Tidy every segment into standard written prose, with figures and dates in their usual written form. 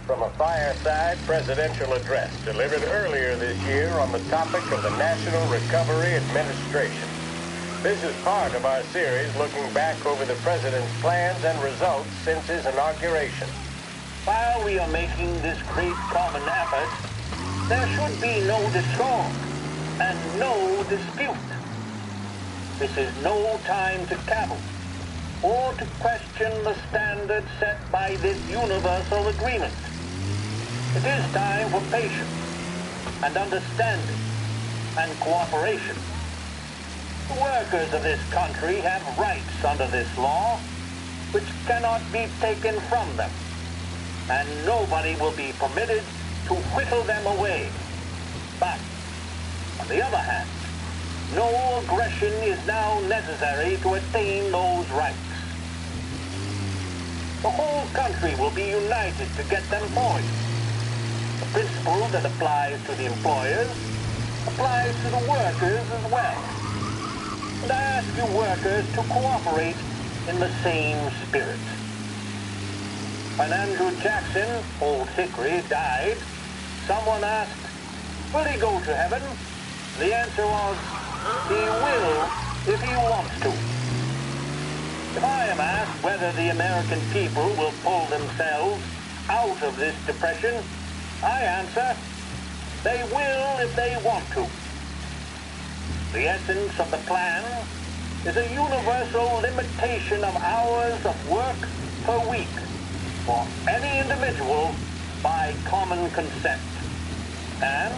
from a fireside presidential address delivered earlier this year on the topic of the National Recovery Administration. This is part of our series looking back over the president's plans and results since his inauguration. While we are making this great common effort, there should be no discord and no dispute. This is no time to cavil or to question the standard set by this universal agreement. It is time for patience and understanding and cooperation. The workers of this country have rights under this law which cannot be taken from them, and nobody will be permitted to whittle them away. But, on the other hand, no aggression is now necessary to attain those rights. The whole country will be united to get them for you. The principle that applies to the employers applies to the workers as well. And I ask you workers to cooperate in the same spirit. When Andrew Jackson, Old Hickory, died, someone asked, will he go to heaven? The answer was, he will if he wants to. If I am asked whether the American people will pull themselves out of this depression, I answer, they will if they want to. The essence of the plan is a universal limitation of hours of work per week for any individual by common consent, and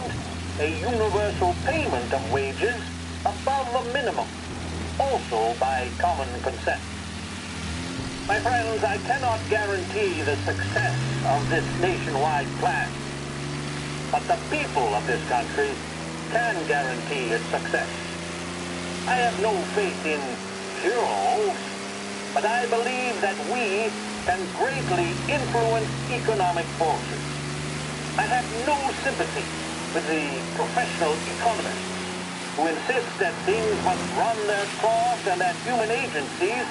a universal payment of wages above the minimum, also by common consent. My friends, I cannot guarantee the success of this nationwide plan, but the people of this country can guarantee its success. I have no faith in heroes, but I believe that we can greatly influence economic forces. I have no sympathy with the professional economists who insist that things must run their course and that human agencies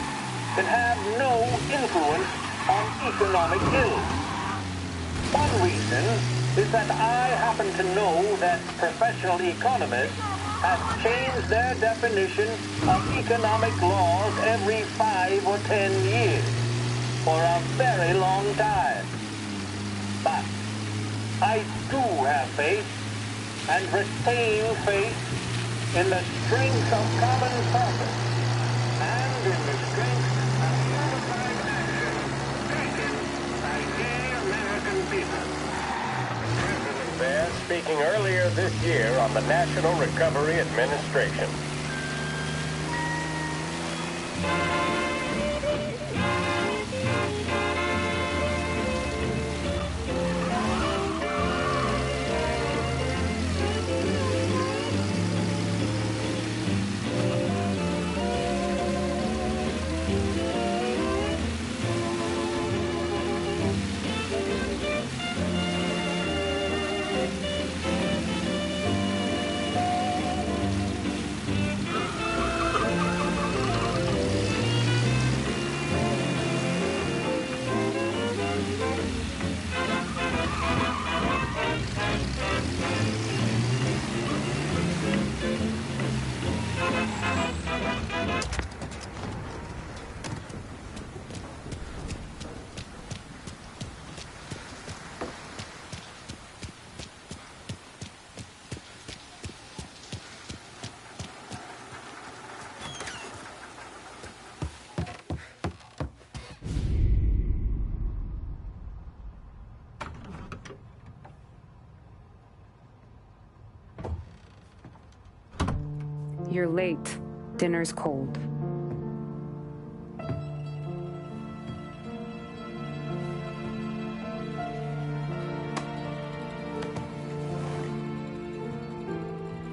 can have no influence on economic ills. One reason is that I happen to know that professional economists have changed their definition of economic laws every 5 or 10 years for a very long time. But I do have faith and retain faith in the strength of common purpose and in the strength of unified action taken by the American people. President there speaking earlier this year on the National Recovery Administration. You're late. Dinner's cold.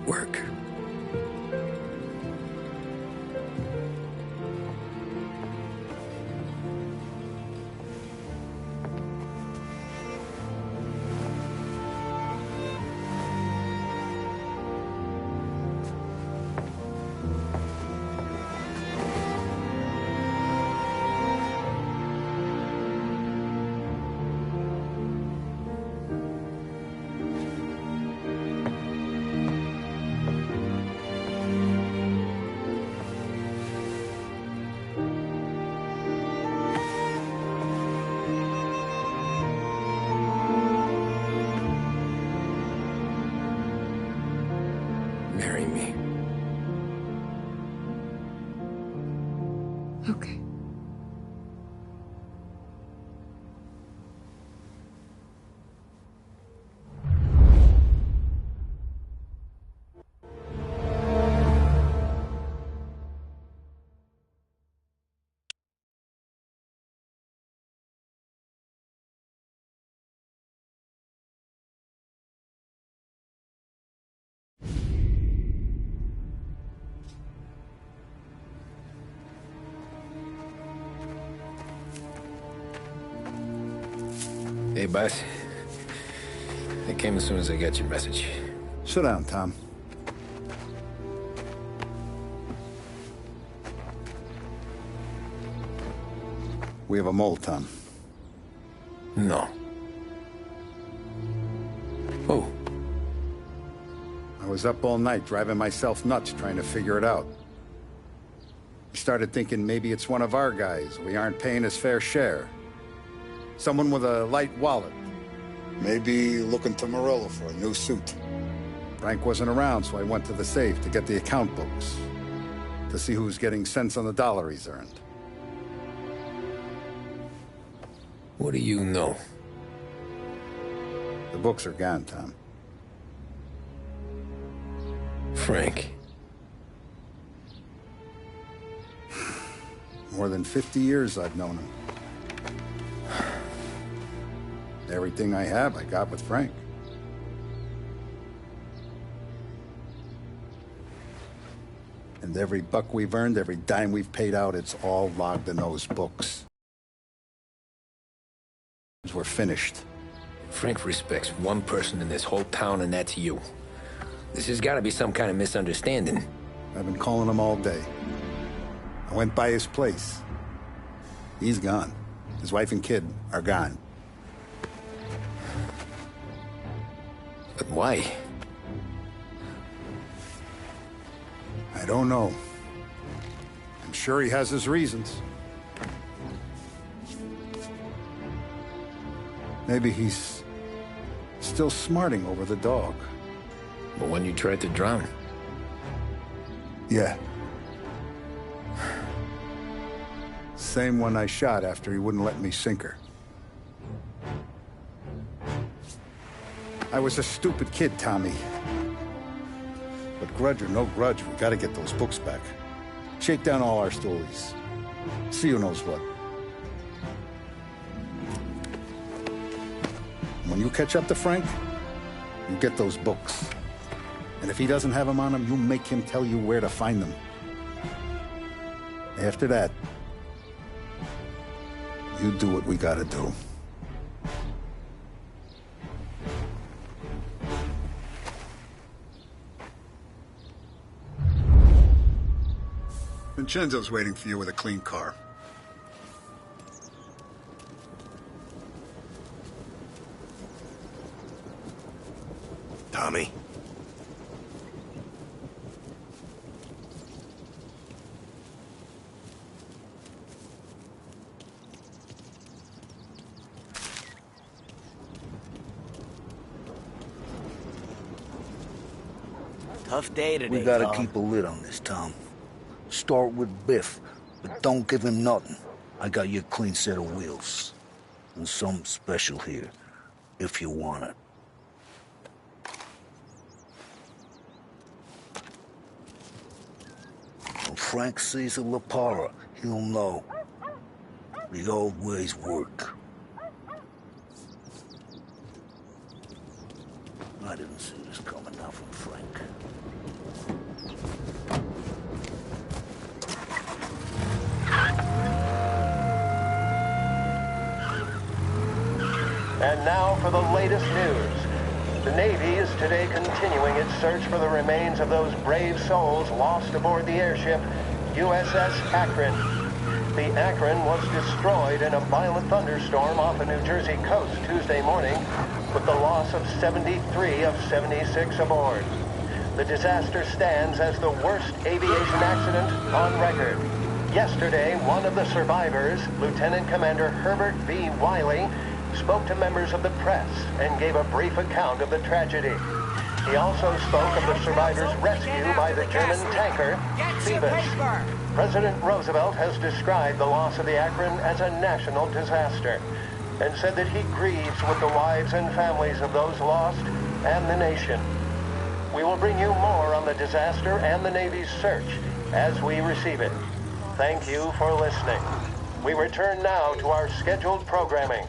Work. marry me. Okay. Hey, boss. I came as soon as I got your message. Sit down, Tom. We have a mole, Tom. No. Oh. I was up all night driving myself nuts trying to figure it out. I started thinking maybe it's one of our guys. We aren't paying his fair share. Someone with a light wallet. Maybe looking to Morello for a new suit. Frank wasn't around, so I went to the safe to get the account books. To see who's getting cents on the dollar he's earned. What do you know? The books are gone, Tom. Frank. More than 50 years I've known him. Everything I have, I got with Frank. And every buck we've earned, every dime we've paid out, it's all logged in those books. We're finished. Frank respects one person in this whole town, and that's you. This has got to be some kind of misunderstanding. I've been calling him all day. I went by his place. He's gone. His wife and kid are gone. But why? I don't know. I'm sure he has his reasons. Maybe he's still smarting over the dog. But when you tried to drown? Yeah. Same one I shot after he wouldn't let me sink her. I was a stupid kid, Tommy. But grudge or no grudge, we gotta get those books back. Shake down all our stories. See who knows what. When you catch up to Frank, you get those books. And if he doesn't have them on him, you make him tell you where to find them. After that, you do what we gotta do. Vincenzo's waiting for you with a clean car. Tommy? Tough day today, We gotta Tom. keep a lid on this, Tom. Start with Biff, but don't give him nothing. I got you a clean set of wheels. And something special here, if you want it. When Frank sees a La Parra, he'll know. The old ways work. I didn't see this coming now from Frank. And now for the latest news. The Navy is today continuing its search for the remains of those brave souls lost aboard the airship USS Akron. The Akron was destroyed in a violent thunderstorm off the New Jersey coast Tuesday morning, with the loss of 73 of 76 aboard. The disaster stands as the worst aviation accident on record. Yesterday, one of the survivors, Lieutenant Commander Herbert V. Wiley, spoke to members of the press and gave a brief account of the tragedy. He also spoke of the survivors' rescue by the German tanker, Phoebus. President Roosevelt has described the loss of the Akron as a national disaster and said that he grieves with the wives and families of those lost and the nation. We will bring you more on the disaster and the Navy's search as we receive it. Thank you for listening. We return now to our scheduled programming.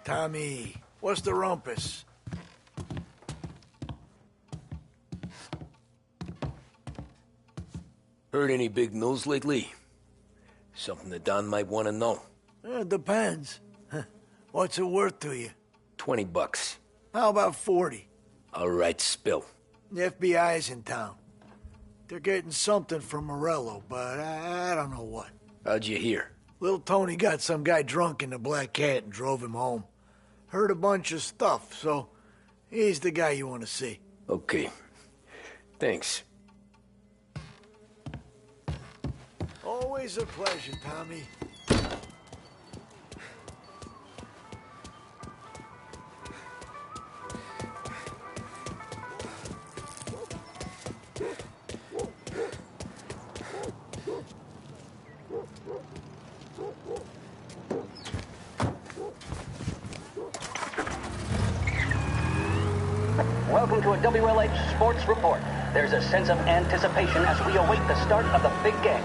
Tommy, what's the rumpus? Heard any big news lately? Something that Don might want to know. Depends. What's it worth to you? $20. How about 40? All right, spill. The FBI's in town. They're getting something from Morello, but I don't know what. How'd you hear? Little Tony got some guy drunk in the Black Cat and drove him home. Heard a bunch of stuff, so he's the guy you want to see. Okay. Thanks. Always a pleasure, Tommy. Welcome to a WLH Sports Report. There's a sense of anticipation as we await the start of the big game.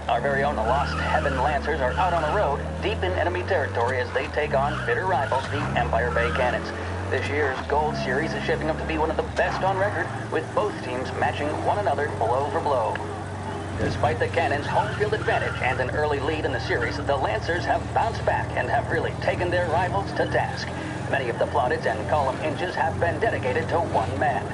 Our very own Lost Heaven Lancers are out on the road, deep in enemy territory as they take on bitter rivals, the Empire Bay Cannons. This year's Gold Series is shaping up to be one of the best on record, with both teams matching one another blow for blow. Despite the Cannons' home field advantage and an early lead in the series, the Lancers have bounced back and have really taken their rivals to task. Many of the plaudits and column inches have been dedicated to one man.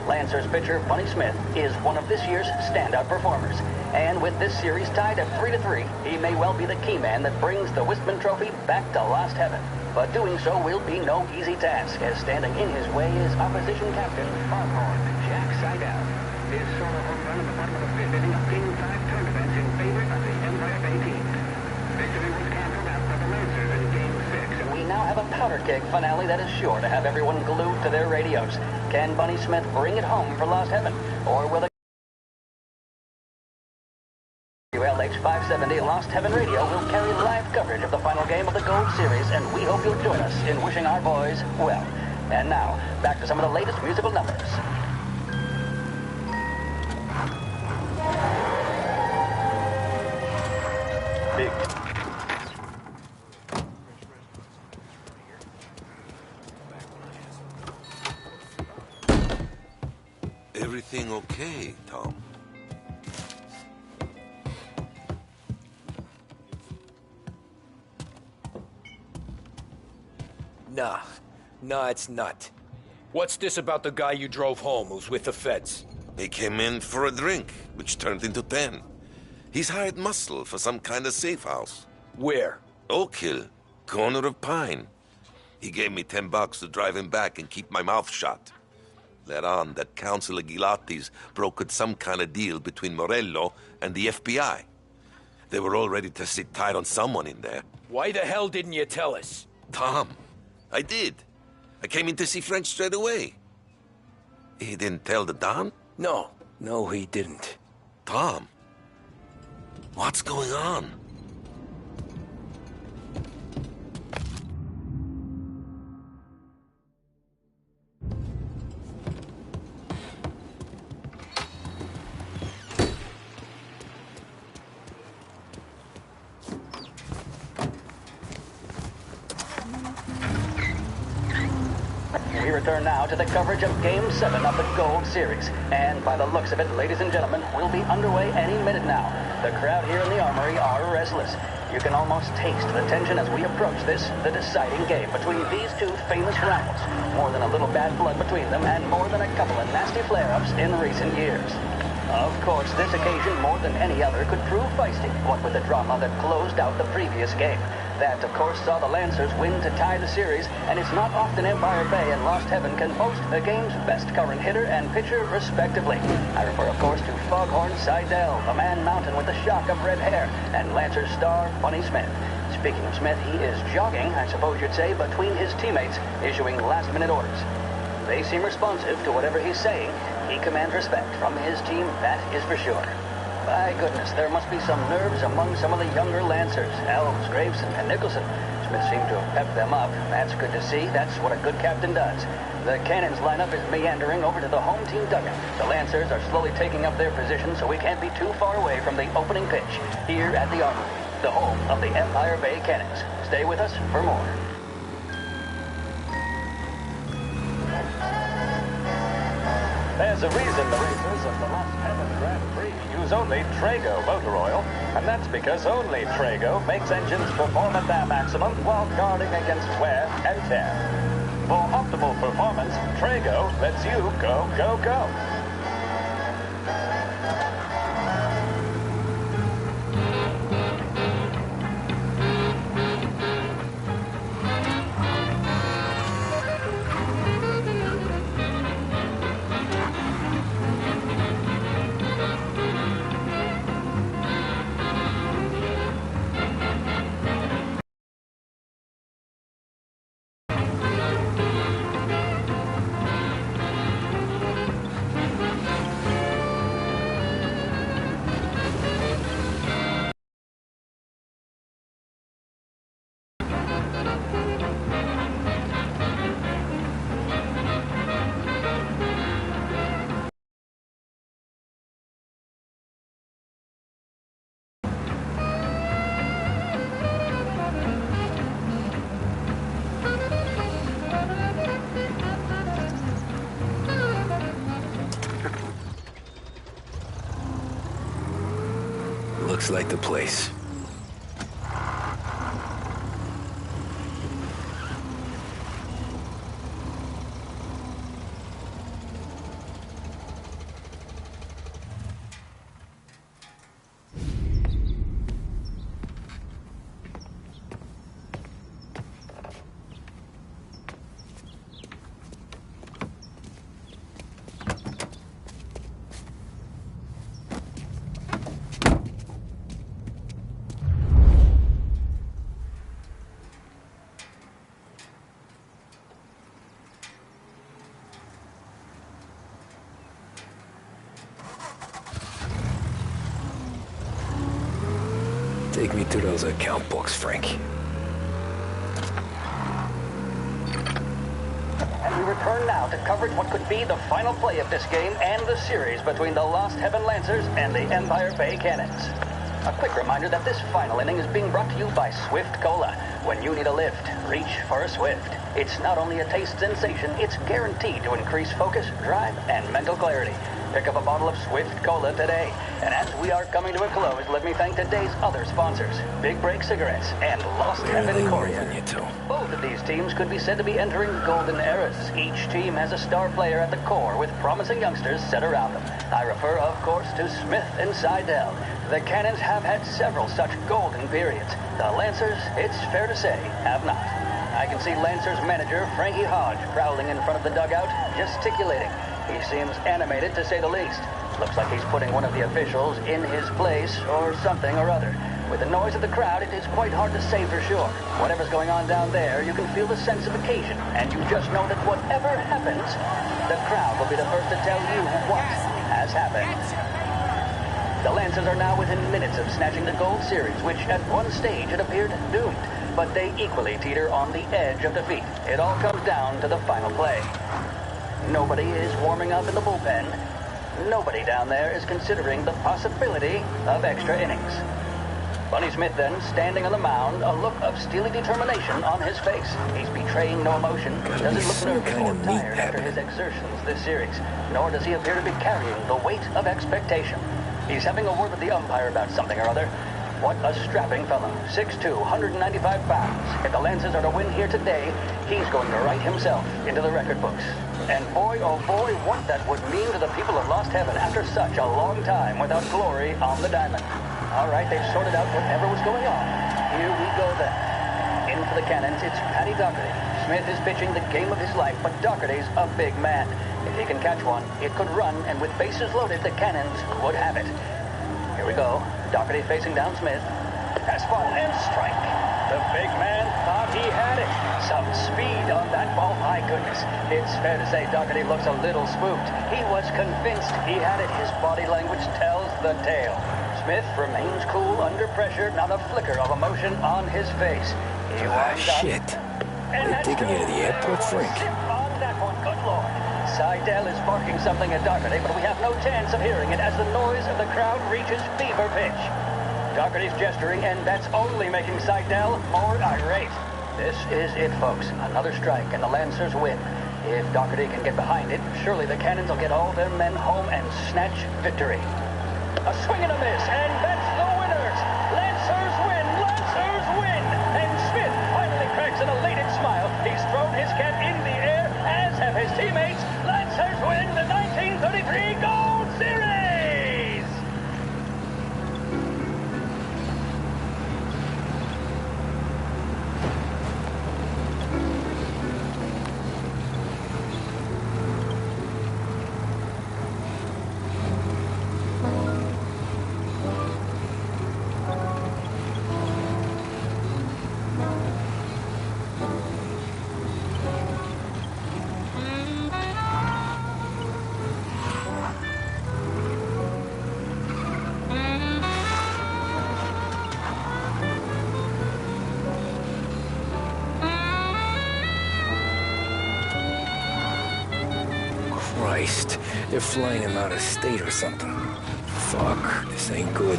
Lancers pitcher Bunny Smith is one of this year's standout performers. And with this series tied at 3-3, he may well be the key man that brings the Wistman Trophy back to Lost Heaven. But doing so will be no easy task, as standing in his way is opposition captain Foghorn Jack Seidel. His solo home run in the bottom of the fifth inning of Game 5 turn events in favor of the Empire Bay team. Victory was canceled out by the Lancers in Game 6, and we now have a powder keg finale that is sure to have everyone glued to their radios. Can Bunny Smith bring it home for Lost Heaven, or will the WLH 570 Lost Heaven Radio will carry live coverage of the final game of the Gold Series, and we hope you'll join us in wishing our boys well. And now, back to some of the latest musical numbers. Big. Everything okay, Tom? Nah, it's not. What's this about the guy you drove home who's with the feds? He came in for a drink, which turned into 10. He's hired muscle for some kind of safe house. Where? Oak Hill, corner of Pine. He gave me $10 to drive him back and keep my mouth shut. Let on that Councilor Gilatti's brokered some kind of deal between Morello and the FBI. They were all ready to sit tight on someone in there. Why the hell didn't you tell us? Tom, I did. I came in to see French straight away. He didn't tell the Don? No, he didn't. Tom, what's going on? We return now to the coverage of Game 7 of the Gold Series. And by the looks of it, ladies and gentlemen, we'll be underway any minute now. The crowd here in the Armory are restless. You can almost taste the tension as we approach this, the deciding game between these two famous rivals. More than a little bad blood between them, and more than a couple of nasty flare-ups in recent years. Of course, this occasion, more than any other, could prove feisty, what with the drama that closed out the previous game. That, of course, saw the Lancers win to tie the series, and it's not often Empire Bay and Lost Heaven can boast the game's best current hitter and pitcher, respectively. I refer, of course, to Foghorn Seidel, the man mountain with the shock of red hair, and Lancers star Bunny Smith. Speaking of Smith, he is jogging, I suppose you'd say, between his teammates, issuing last-minute orders. They seem responsive to whatever he's saying. He commands respect from his team, that is for sure. By goodness, there must be some nerves among some of the younger Lancers. Elves, Graveson, and Nicholson. Smith seemed to have pepped them up. That's good to see. That's what a good captain does. The Cannons lineup is meandering over to the home team dugout. The Lancers are slowly taking up their position, so we can't be too far away from the opening pitch here at the Armory, the home of the Empire Bay Cannons. Stay with us for more. There's a reason the racers of the Lost Heaven Grand Prix use only Trago motor oil, and that's because only Trago makes engines perform at their maximum while guarding against wear and tear. For optimal performance, Trago lets you go, go, go. Looks like the place. Take me to those account books, Frank. And we return now to coverage what could be the final play of this game and the series between the Lost Heaven Lancers and the Empire Bay Cannons. A quick reminder that this final inning is being brought to you by Swift Cola. When you need a lift, reach for a Swift. It's not only a taste sensation, it's guaranteed to increase focus, drive, and mental clarity. Pick up a bottle of Swift Cola today. And as we are coming to a close, let me thank today's other sponsors, Big Break Cigarettes and Lost Heaven Courier. Both of these teams could be said to be entering golden eras. Each team has a star player at the core with promising youngsters set around them. I refer, of course, to Smith and Seidel. The Cannons have had several such golden periods. The Lancers, it's fair to say, have not. I can see Lancers manager Frankie Hodge prowling in front of the dugout, gesticulating. He seems animated, to say the least. Looks like he's putting one of the officials in his place, or something or other. With the noise of the crowd, it is quite hard to say for sure. Whatever's going on down there, you can feel the sense of occasion, and you just know that whatever happens, the crowd will be the first to tell you what has happened. The Lancers are now within minutes of snatching the Gold Series, which at one stage had appeared doomed. But they equally teeter on the edge of defeat. It all comes down to the final play. Nobody is warming up in the bullpen. Nobody down there is considering the possibility of extra innings. Bunny Smith then, standing on the mound, a look of steely determination on his face. He's betraying no emotion, doesn't look nervous or tired after his exertions this series, nor does he appear to be carrying the weight of expectation. He's having a word with the umpire about something or other. What a strapping fellow. 6'2", 195 pounds. If the Lancers are to win here today, he's going to write himself into the record books. And boy, oh boy, what that would mean to the people of Lost Heaven after such a long time without glory on the diamond. All right, they've sorted out whatever was going on. Here we go then. In for the cannons, it's Paddy Doherty. Smith is pitching the game of his life, but Doherty's a big man. If he can catch one, it could run, and with bases loaded, the cannons would have it. Here we go. Doherty facing down Smith. Fastball and strike. The big man thought he had it. Some speed on that ball, my goodness. It's fair to say Doherty looks a little spooked. He was convinced he had it. His body language tells the tale. Smith remains cool under pressure, not a flicker of emotion on his face. He winds up. Shit. And They're taking you to the airport, Frank. On that one, good lord. Seidel is barking something at Doherty, but we have no chance of hearing it as the noise of the crowd reaches fever pitch. Doherty's gesturing, and that's only making Seidel more irate. This is it, folks. Another strike, and the Lancers win. If Doherty can get behind it, surely the Cannons will get all their men home and snatch victory. A swing and a miss, and that's the winners! Lancers win! Lancers win! And Smith finally cracks an elated smile. He's thrown his cap in the air, as have his teammates. Lancers win the 1933 Gold Series! Christ, they're flying him out of state or something. Fuck, this ain't good.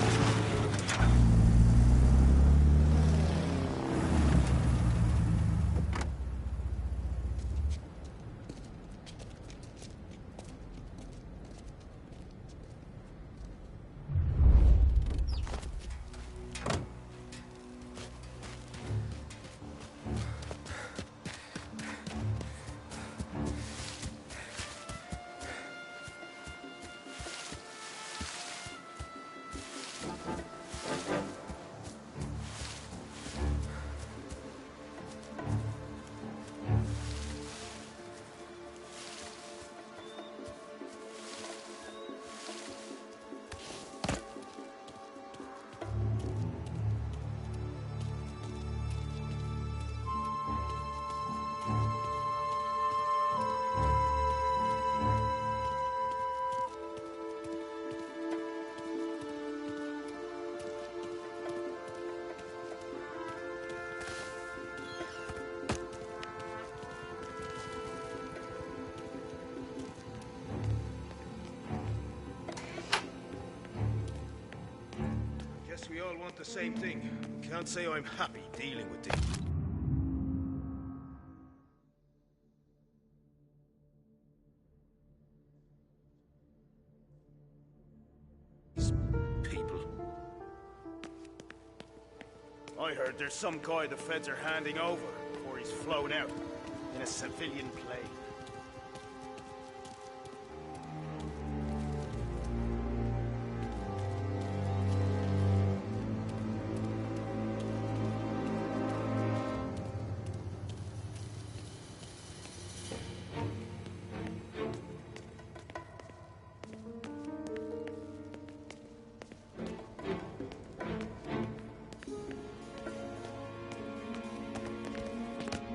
We all want the same thing. Can't say I'm happy dealing with these. People. I heard there's some guy the feds are handing over before he's flown out in a civilian plane.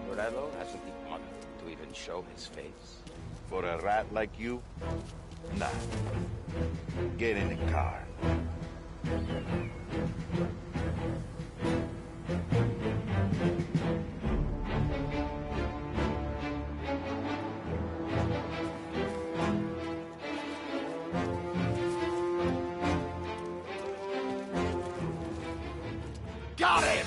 Morello hasn't the honor to even show his face. For a rat like you? Nah. Get in the car. Got him!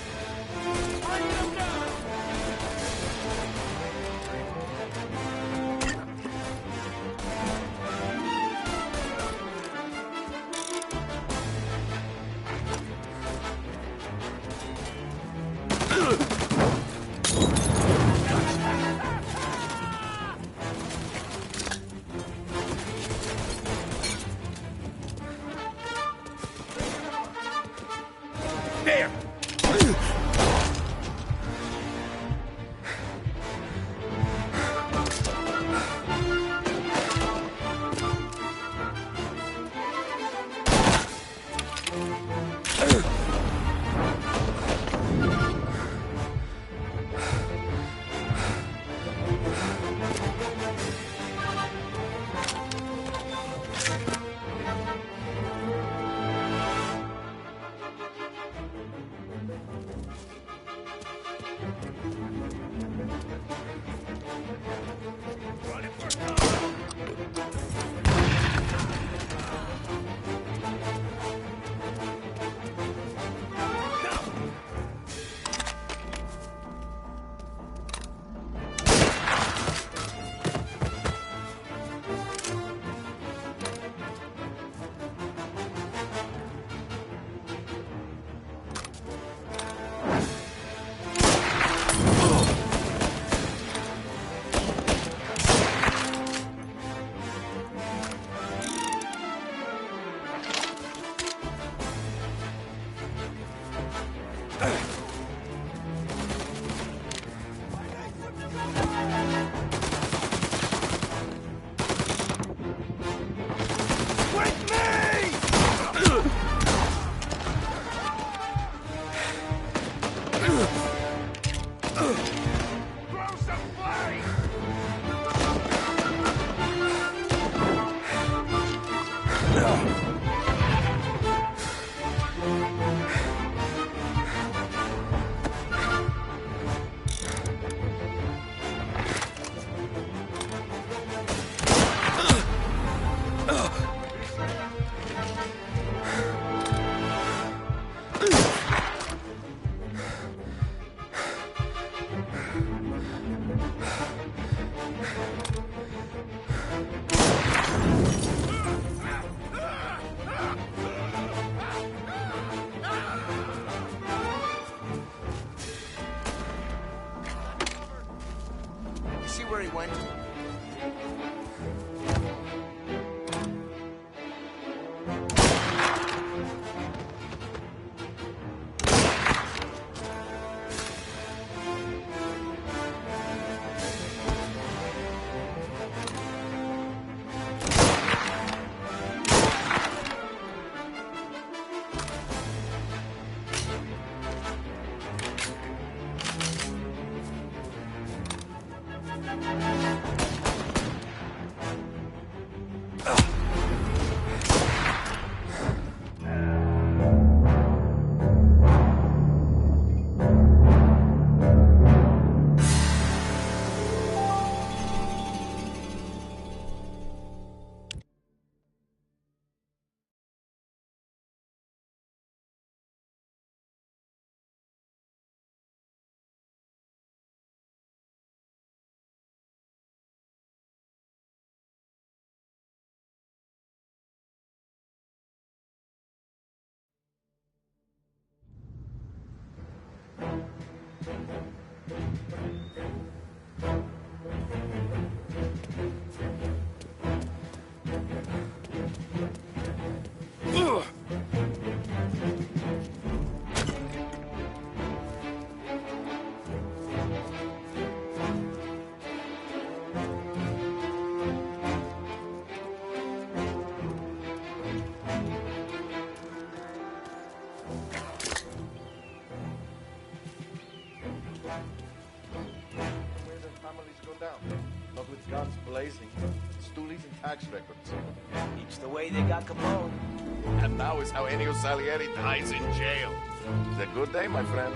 There! Where he went? Not with guns blazing, stoolies and tax records. It's the way they got Capone. And now is how Ennio Salieri dies in jail. It's a good day, my friend.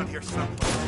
around here someplace.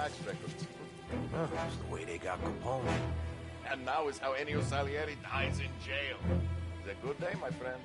Tax records. Oh, that's the way they got Capone. And now is how Ennio Salieri dies in jail. It's a good day, my friend.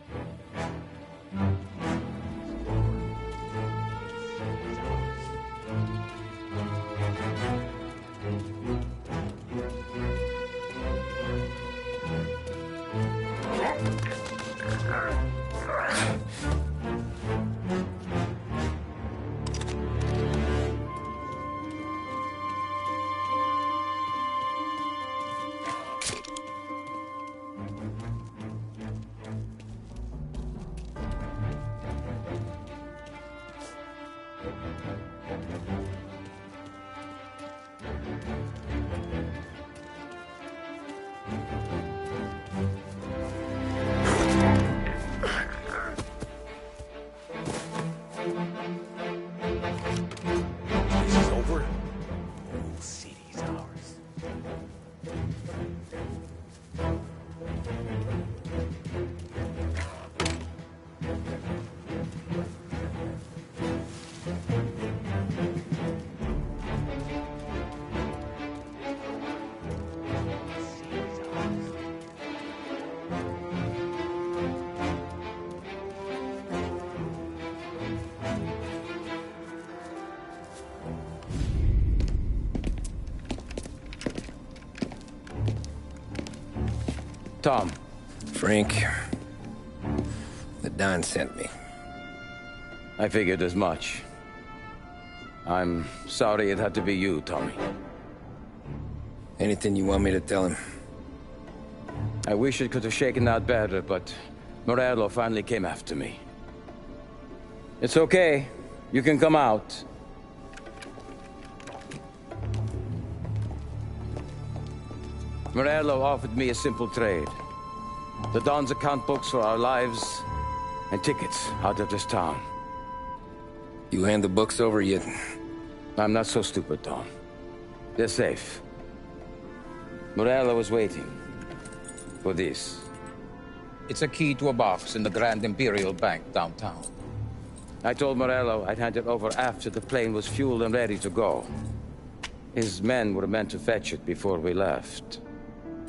Tom. Frank. The Don sent me. I figured as much. I'm sorry it had to be you, Tommy. Anything you want me to tell him? I wish it could have shaken out better, but Morello finally came after me. It's okay. You can come out. Morello offered me a simple trade. The Don's account books for our lives and tickets out of this town. You hand the books over yet? I'm not so stupid, Don. They're safe. Morello was waiting for this. It's a key to a box in the Grand Imperial Bank downtown. I told Morello I'd hand it over after the plane was fueled and ready to go. His men were meant to fetch it before we left.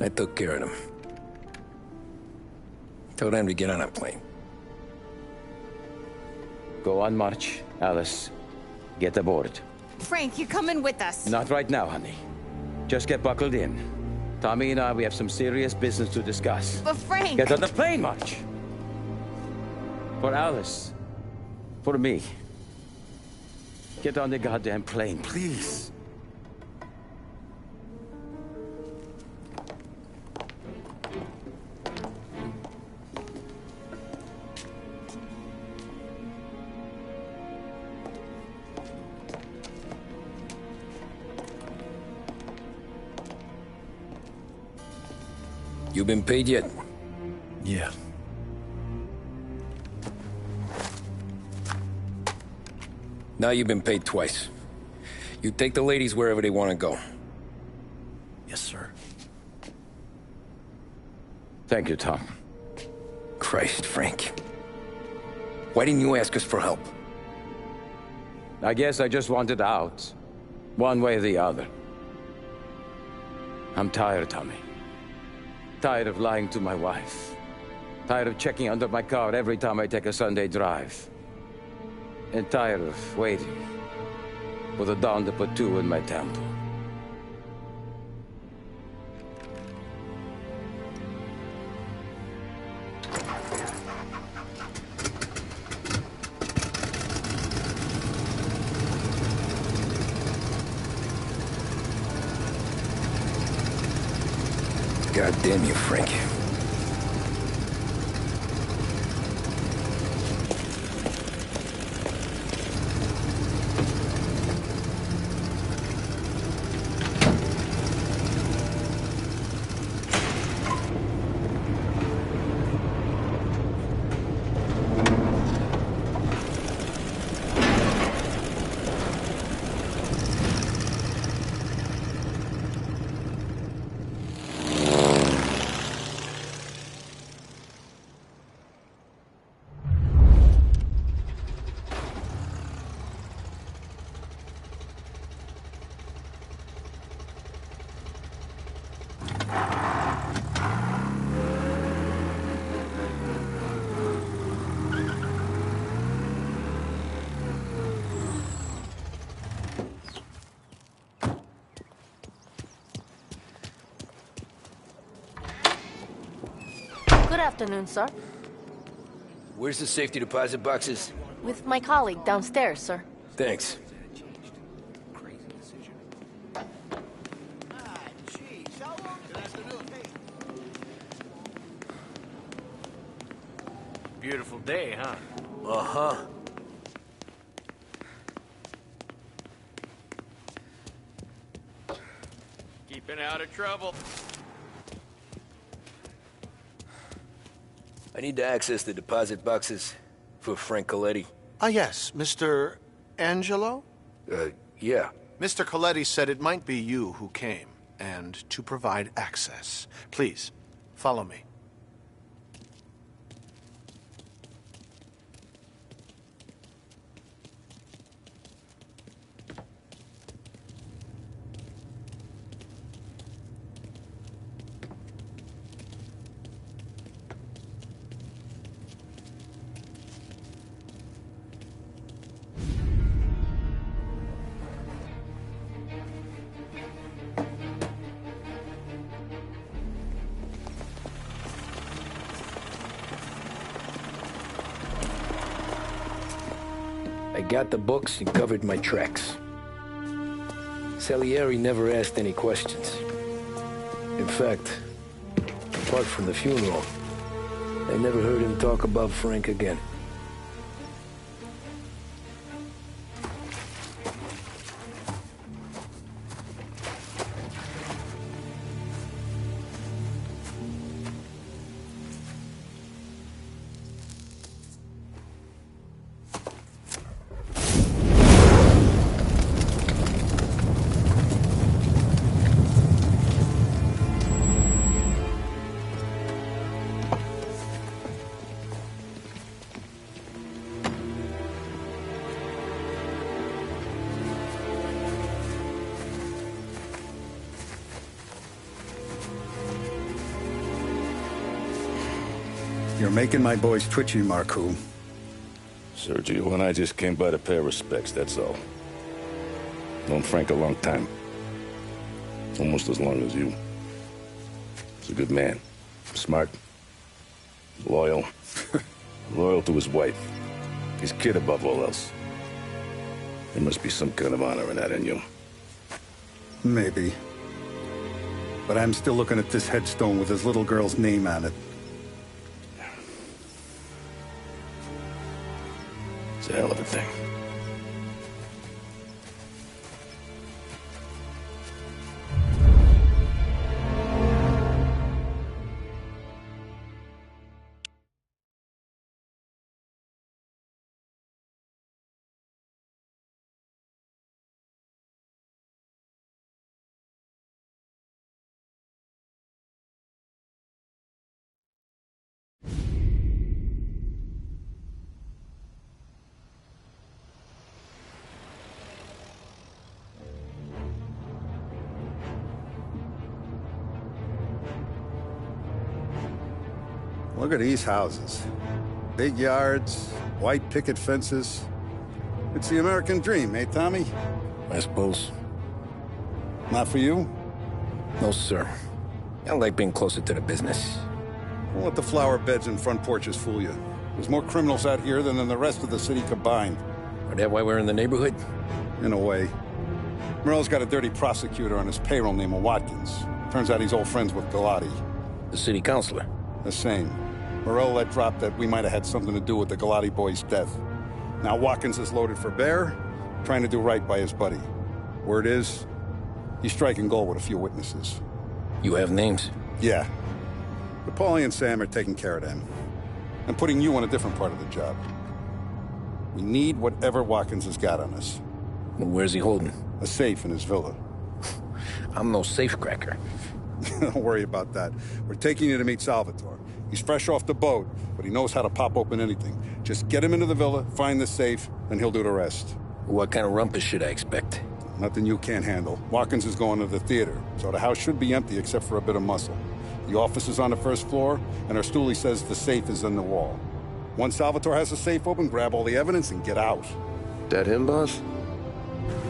I took care of them. Told them to get on a plane. Go on, March. Alice, get aboard. Frank, you're coming with us. Not right now, honey. Just get buckled in. Tommy and I, we have some serious business to discuss. But Frank... Get on the plane, March! For Alice. For me. Get on the goddamn plane, please. You been paid yet? Yeah. Now you've been paid twice. You take the ladies wherever they want to go. Yes, sir. Thank you, Tom. Christ, Frank. Why didn't you ask us for help? I guess I just wanted out. One way or the other. I'm tired, Tommy. Tired of lying to my wife. Tired of checking under my car every time I take a Sunday drive. And tired of waiting for the dawn to put two in my temple. God damn you, Frank. Good afternoon, sir. Where's the safety deposit boxes? With my colleague downstairs, sir. Thanks. Beautiful day, huh? Uh-huh. Keeping out of trouble. I need to access the deposit boxes for Frank Coletti. Ah, yes, Mr. Angelo? Yeah. Mr. Coletti said it might be you who came, and to provide access. Please, follow me. I got the books and covered my tracks. Salieri never asked any questions. In fact, apart from the funeral, I never heard him talk about Frank again. You're making my boys twitchy, Marku. Sergio and I just came by to pay respects, that's all. Known Frank a long time. Almost as long as you. He's a good man. Smart. Loyal. Loyal to his wife. His kid above all else. There must be some kind of honor in that in you. Maybe. But I'm still looking at this headstone with his little girl's name on it. It's a hell of a thing. Look at these houses. Big yards, white picket fences. It's the American dream, eh, Tommy? I suppose. Not for you? No, sir. I like being closer to the business. Don't let the flower beds and front porches fool you. There's more criminals out here than in the rest of the city combined. Are that why we're in the neighborhood? In a way. Morell's got a dirty prosecutor on his payroll named Watkins. Turns out he's old friends with Galati. The city councilor? The same. Morell let drop that we might have had something to do with the Galati boy's death. Now Watkins is loaded for bear, trying to do right by his buddy. Word is, he's striking gold with a few witnesses. You have names? Yeah. But Paulie and Sam are taking care of them. I'm putting you on a different part of the job. We need whatever Watkins has got on us. Well, where's he holding? A safe in his villa. I'm no safecracker. Don't worry about that. We're taking you to meet Salvatore. He's fresh off the boat, but he knows how to pop open anything. Just get him into the villa, find the safe, and he'll do the rest. What kind of rumpus should I expect? Nothing you can't handle. Watkins is going to the theater, so the house should be empty except for a bit of muscle. The office is on the first floor, and our stoolie says the safe is in the wall. Once Salvatore has the safe open, grab all the evidence and get out. That him, boss?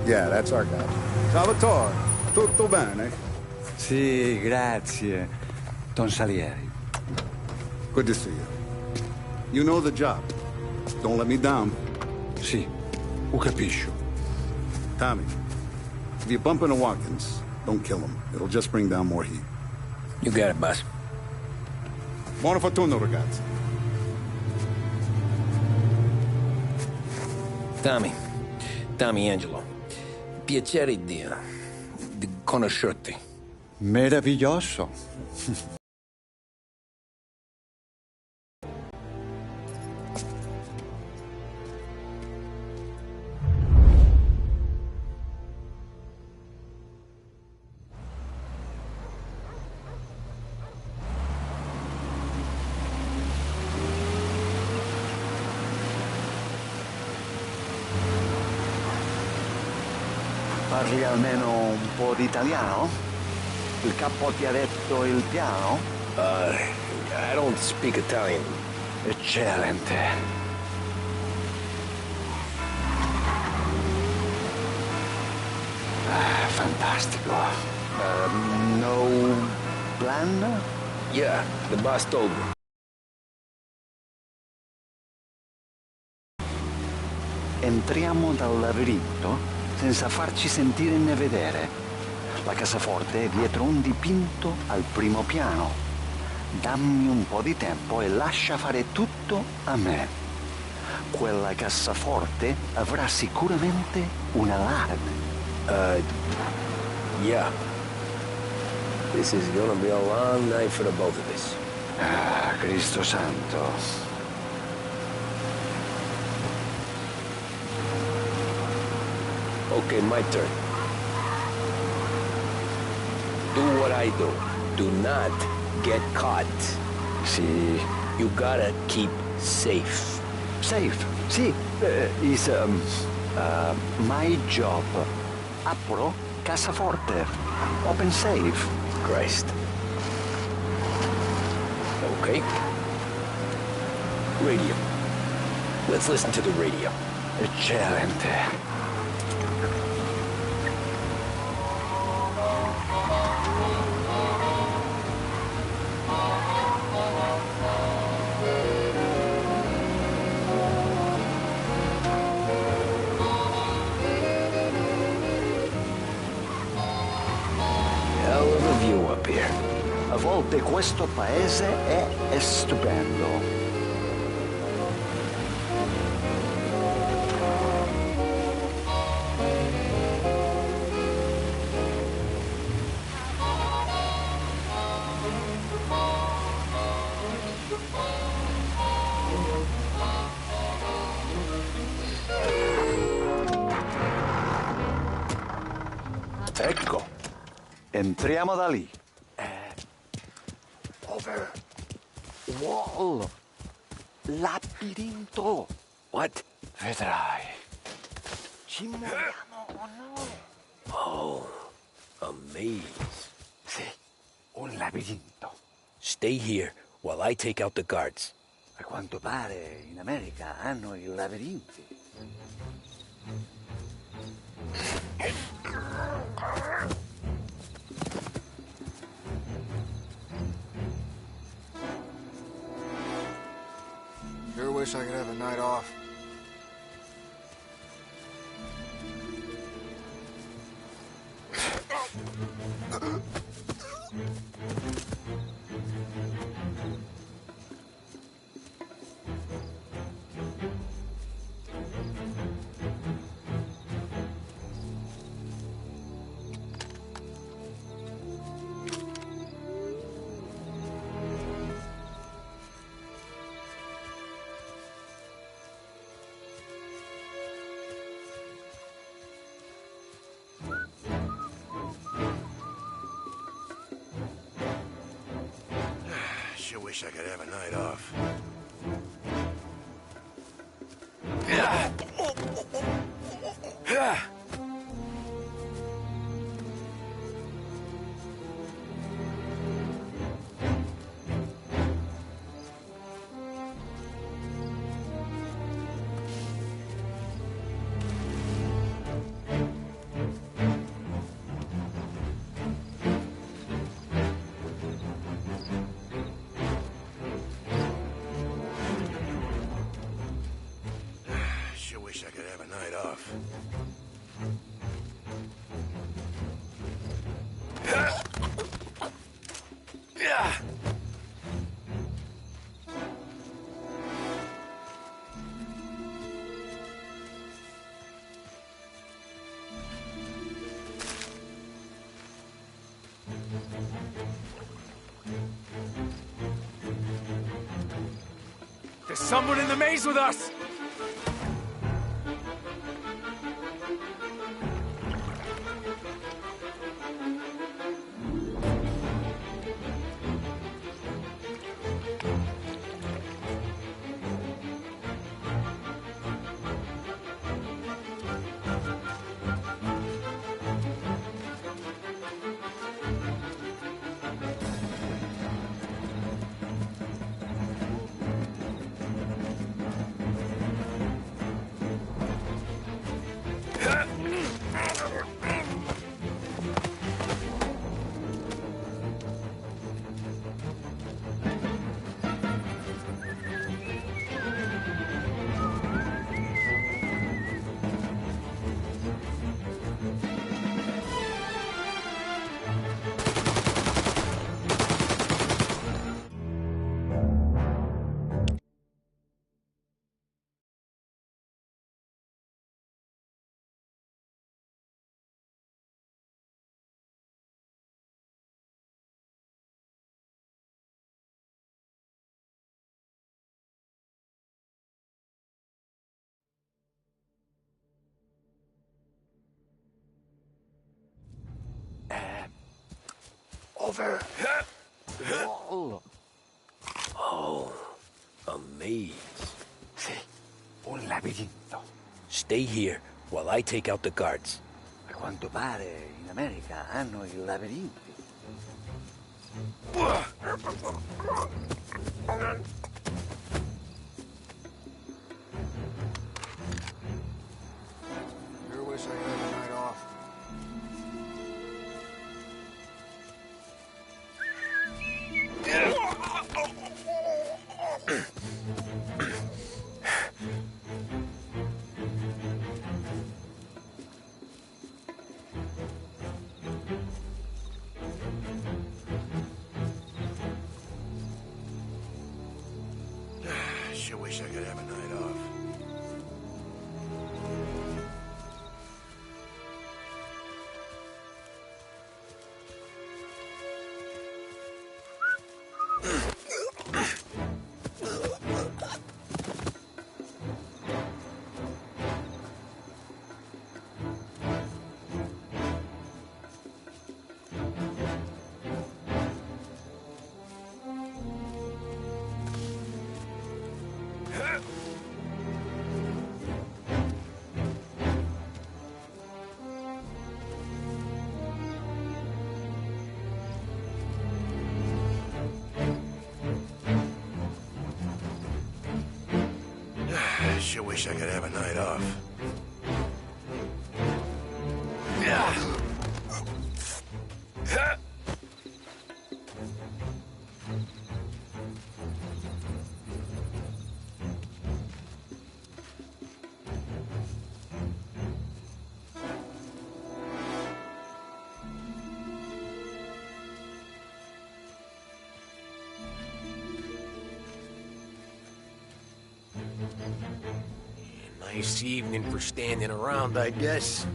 Yeah, that's our guy. Salvatore, tutto bene? Sì, grazie, Don Salieri. Good to see you. You know the job. Don't let me down. Sì, ho capisco. Tommy, if you bump into Watkins, don't kill him. It'll just bring down more heat. You got it, boss. Buona fortuna, ragazzi. Tommy Angelo. Piacere di conoscerti. Meraviglioso. Parli almeno un po' di italiano? Il capo ti ha detto il piano? I don't speak Italian. Eccellente. Fantastico. No plan? Yeah, the boss told me. Entriamo dal labirinto senza farci sentire né vedere. La cassaforte è dietro un dipinto al primo piano. Dammi un po' di tempo e lascia fare tutto a me. Quella cassaforte avrà sicuramente un allarme. Yeah. This is gonna be a long night for the both of us. Ah, Cristo Santo. Okay, my turn. Do what I do. Do not get caught. Sì. You gotta keep safe. Safe? Sì. Is my job. Apro cassaforte. Open safe. Christ. Okay. Radio. Let's listen to the radio. Eccellente. A volte questo paese è stupendo. Ecco, entriamo da lì. Over. Wall. Labirinto. What? Vedrai. Ci muoviamo o no? Oh, a maze. Sì, un labirinto. Stay here while I take out the guards. A quanto pare in America hanno i labirinti. Sure wish I could have a night off. Sure wish I could have a night off. Sure wish I could have a night off. There's someone in the maze with us! Over. Wall. Oh, a maze. Sì, un labirinto. Stay here while I take out the guards. A quanto pare in America hanno i labirinti. Sure wish I could have a night off. Sure wish I could have a night off. Sure wish I could have a night off. Nice evening for standing around, I guess.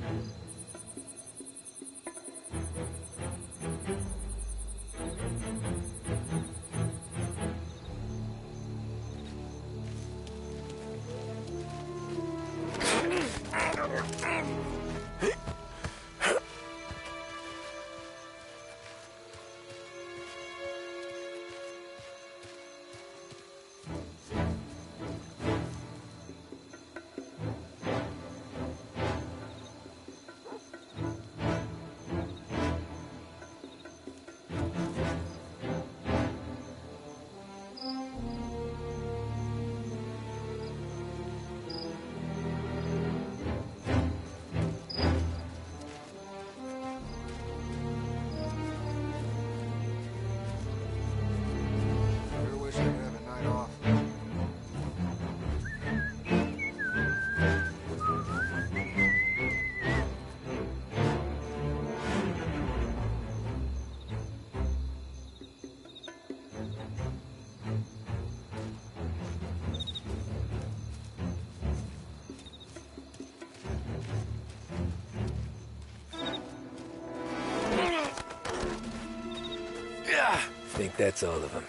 I think that's all of them.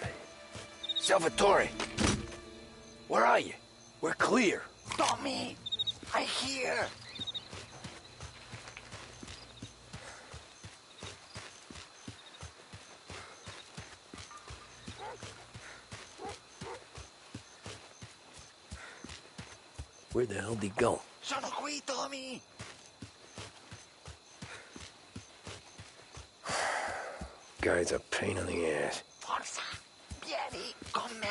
Salvatore! Where are you? We're clear. Tommy, I hear. Where the hell did he go? Sono qui, Tommy. Guy's a pain in the ass. Forza, vieni con me.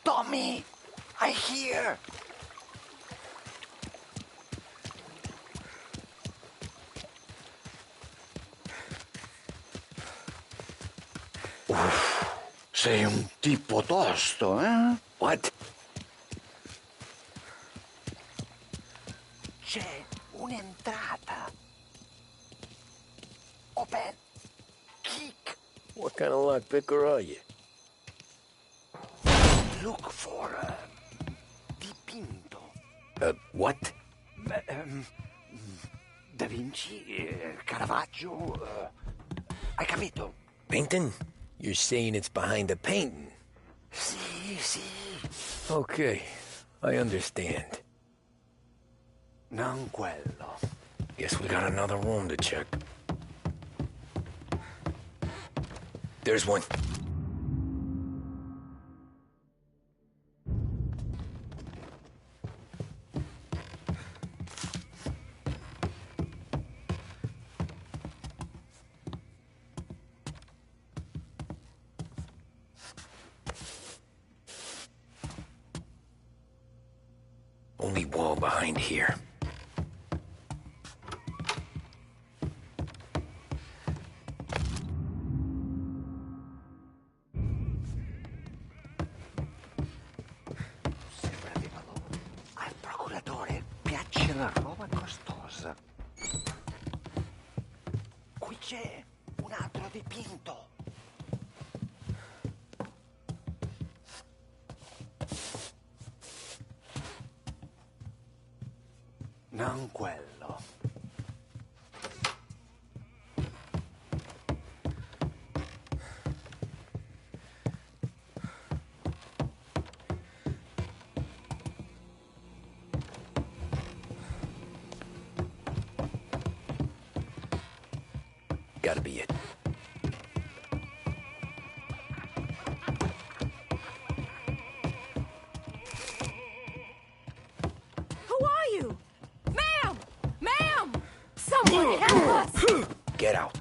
Tommy, I hear. Sei un tipo tosto, eh? What? C'è un'entrata. Open. Kick. What kind of lockpicker are you? Look for dipinto. What? Da Vinci, Caravaggio. Hai capito? Painting? You're saying it's behind the painting? Sì, sì. Okay, I understand. Non quello. Guess we got another room to check. There's one. Only wall behind here. Al procuratore piace la roba costosa. Qui c'è un altro dipinto. Non quello. Gotta be it. Who are you? Ma'am! Ma'am! Someone help us! Get out.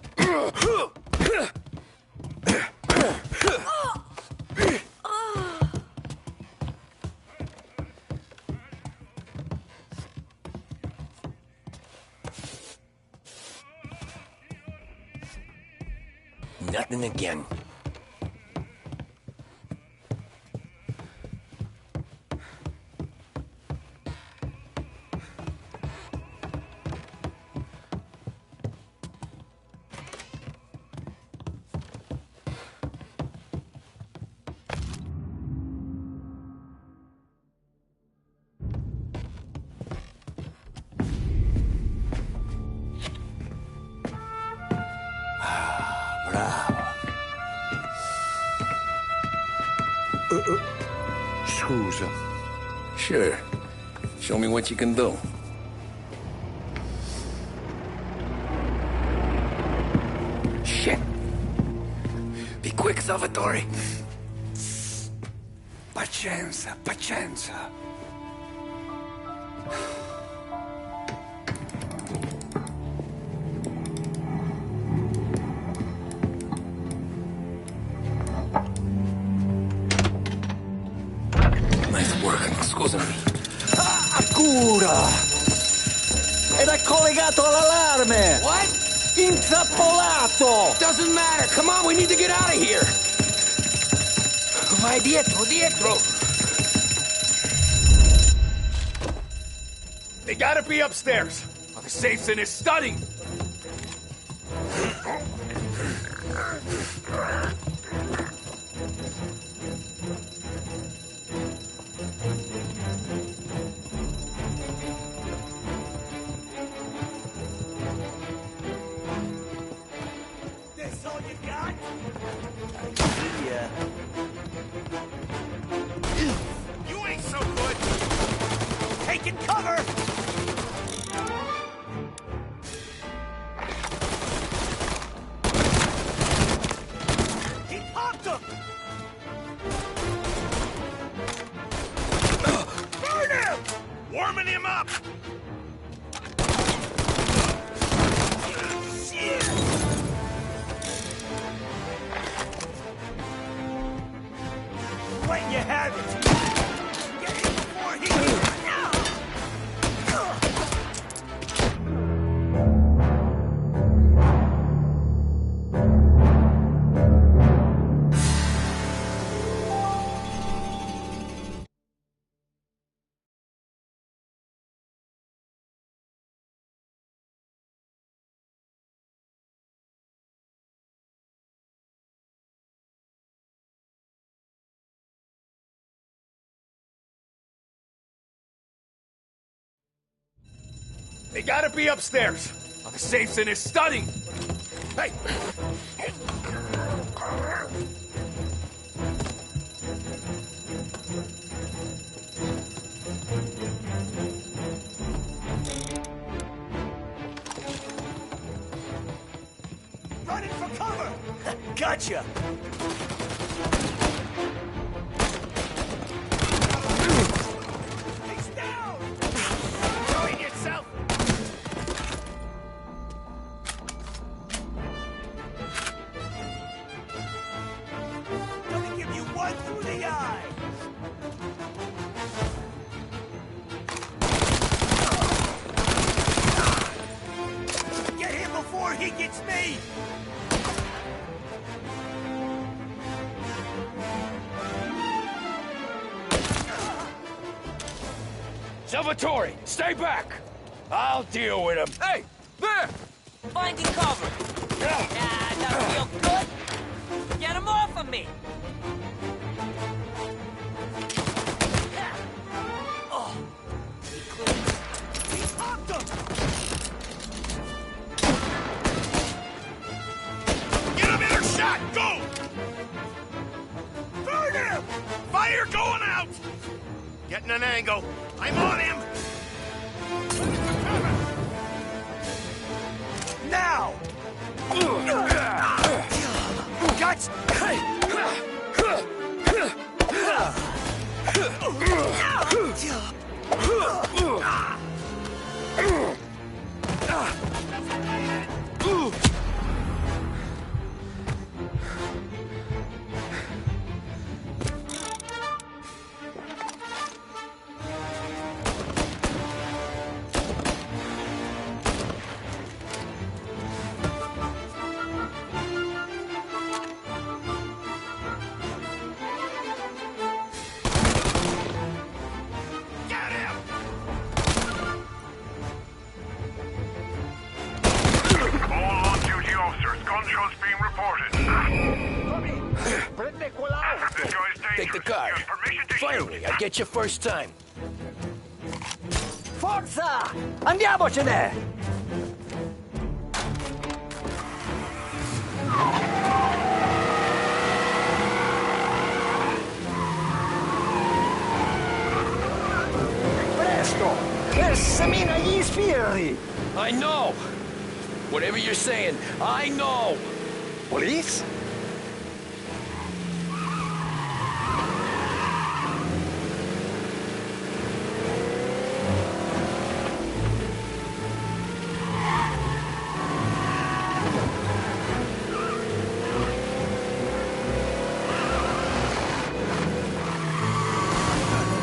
Nothing again. Scusa. Sure. Show me what you can do. Shit. Be quick, Salvatore. Pazienza, pazienza. Nice work. Scusami. Cura! Ed è collegato all'allarme! What? Intrappolato! Doesn't matter. Come on, we need to get out of here. Vai dietro, dietro. They gotta be upstairs. Or the safe's in his study. This all you got? Yeah. You ain't so good. Taking cover. He popped him. Burn him! Warming him up. Shit! Letting you have it. Get him before he can... They gotta be upstairs. Or the safe's in his study. Hey! Running for cover! Gotcha! He's down! Showing yourself! Gonna give you one through the eye! Get him before he gets me! Salvatore, stay back! I'll deal with him. Hey, there! Finding cover. That feel good? Get him off of me! Oh, he cleared. He popped him! Get a better shot! Go! Burn him! Fire going out! Getting an angle. I'm on him! Now! Guts! gunshots being reported. This guy's Take the car. Finally, I get you first time. Forza! Andiamocene! Presto! Semina gli sbirri! I know! Whatever you're saying, I know! Police?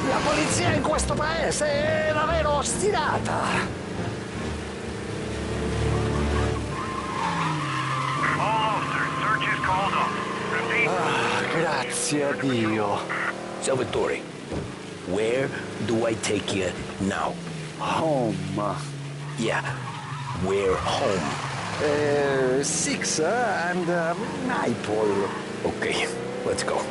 La polizia in questo paese è davvero ostinata! Grazie a Dio. Salvatore, where do I take you now? Home. Yeah, where home? Six and Naples. Okay, let's go.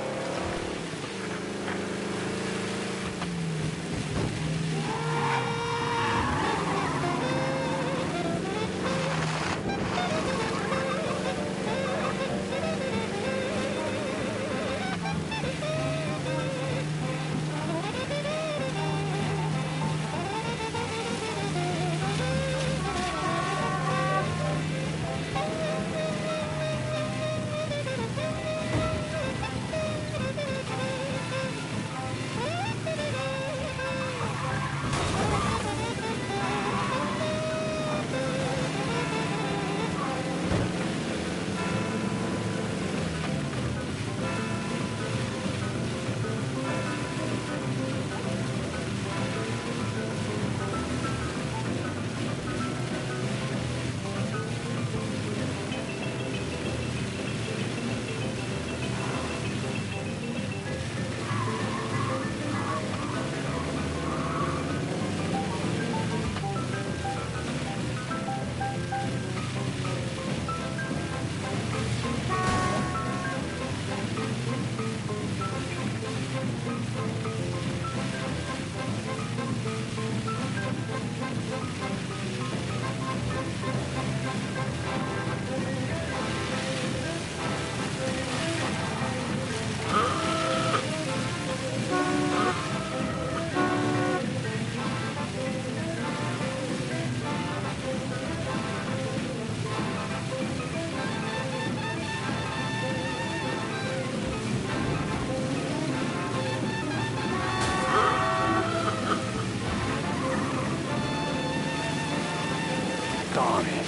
Tony,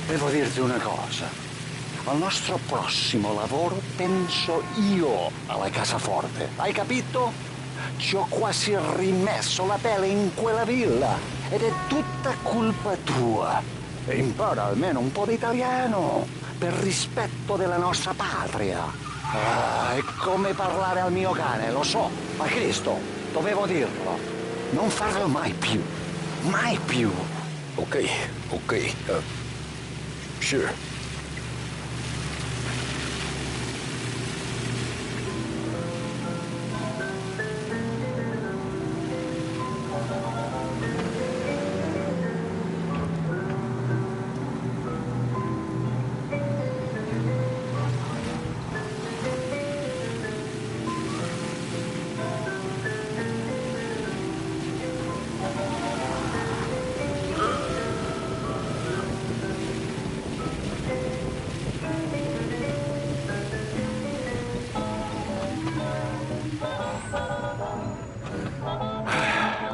devo dirti una cosa. Al nostro prossimo lavoro penso io alla casaforte. Hai capito? Ci ho quasi rimesso la pelle in quella villa ed è tutta colpa tua. E impara almeno un po' di italiano per rispetto della nostra patria. Ah, è come parlare al mio cane, lo so, ma Cristo, dovevo dirlo. Non farlo mai più. Mai più. Okay, sure.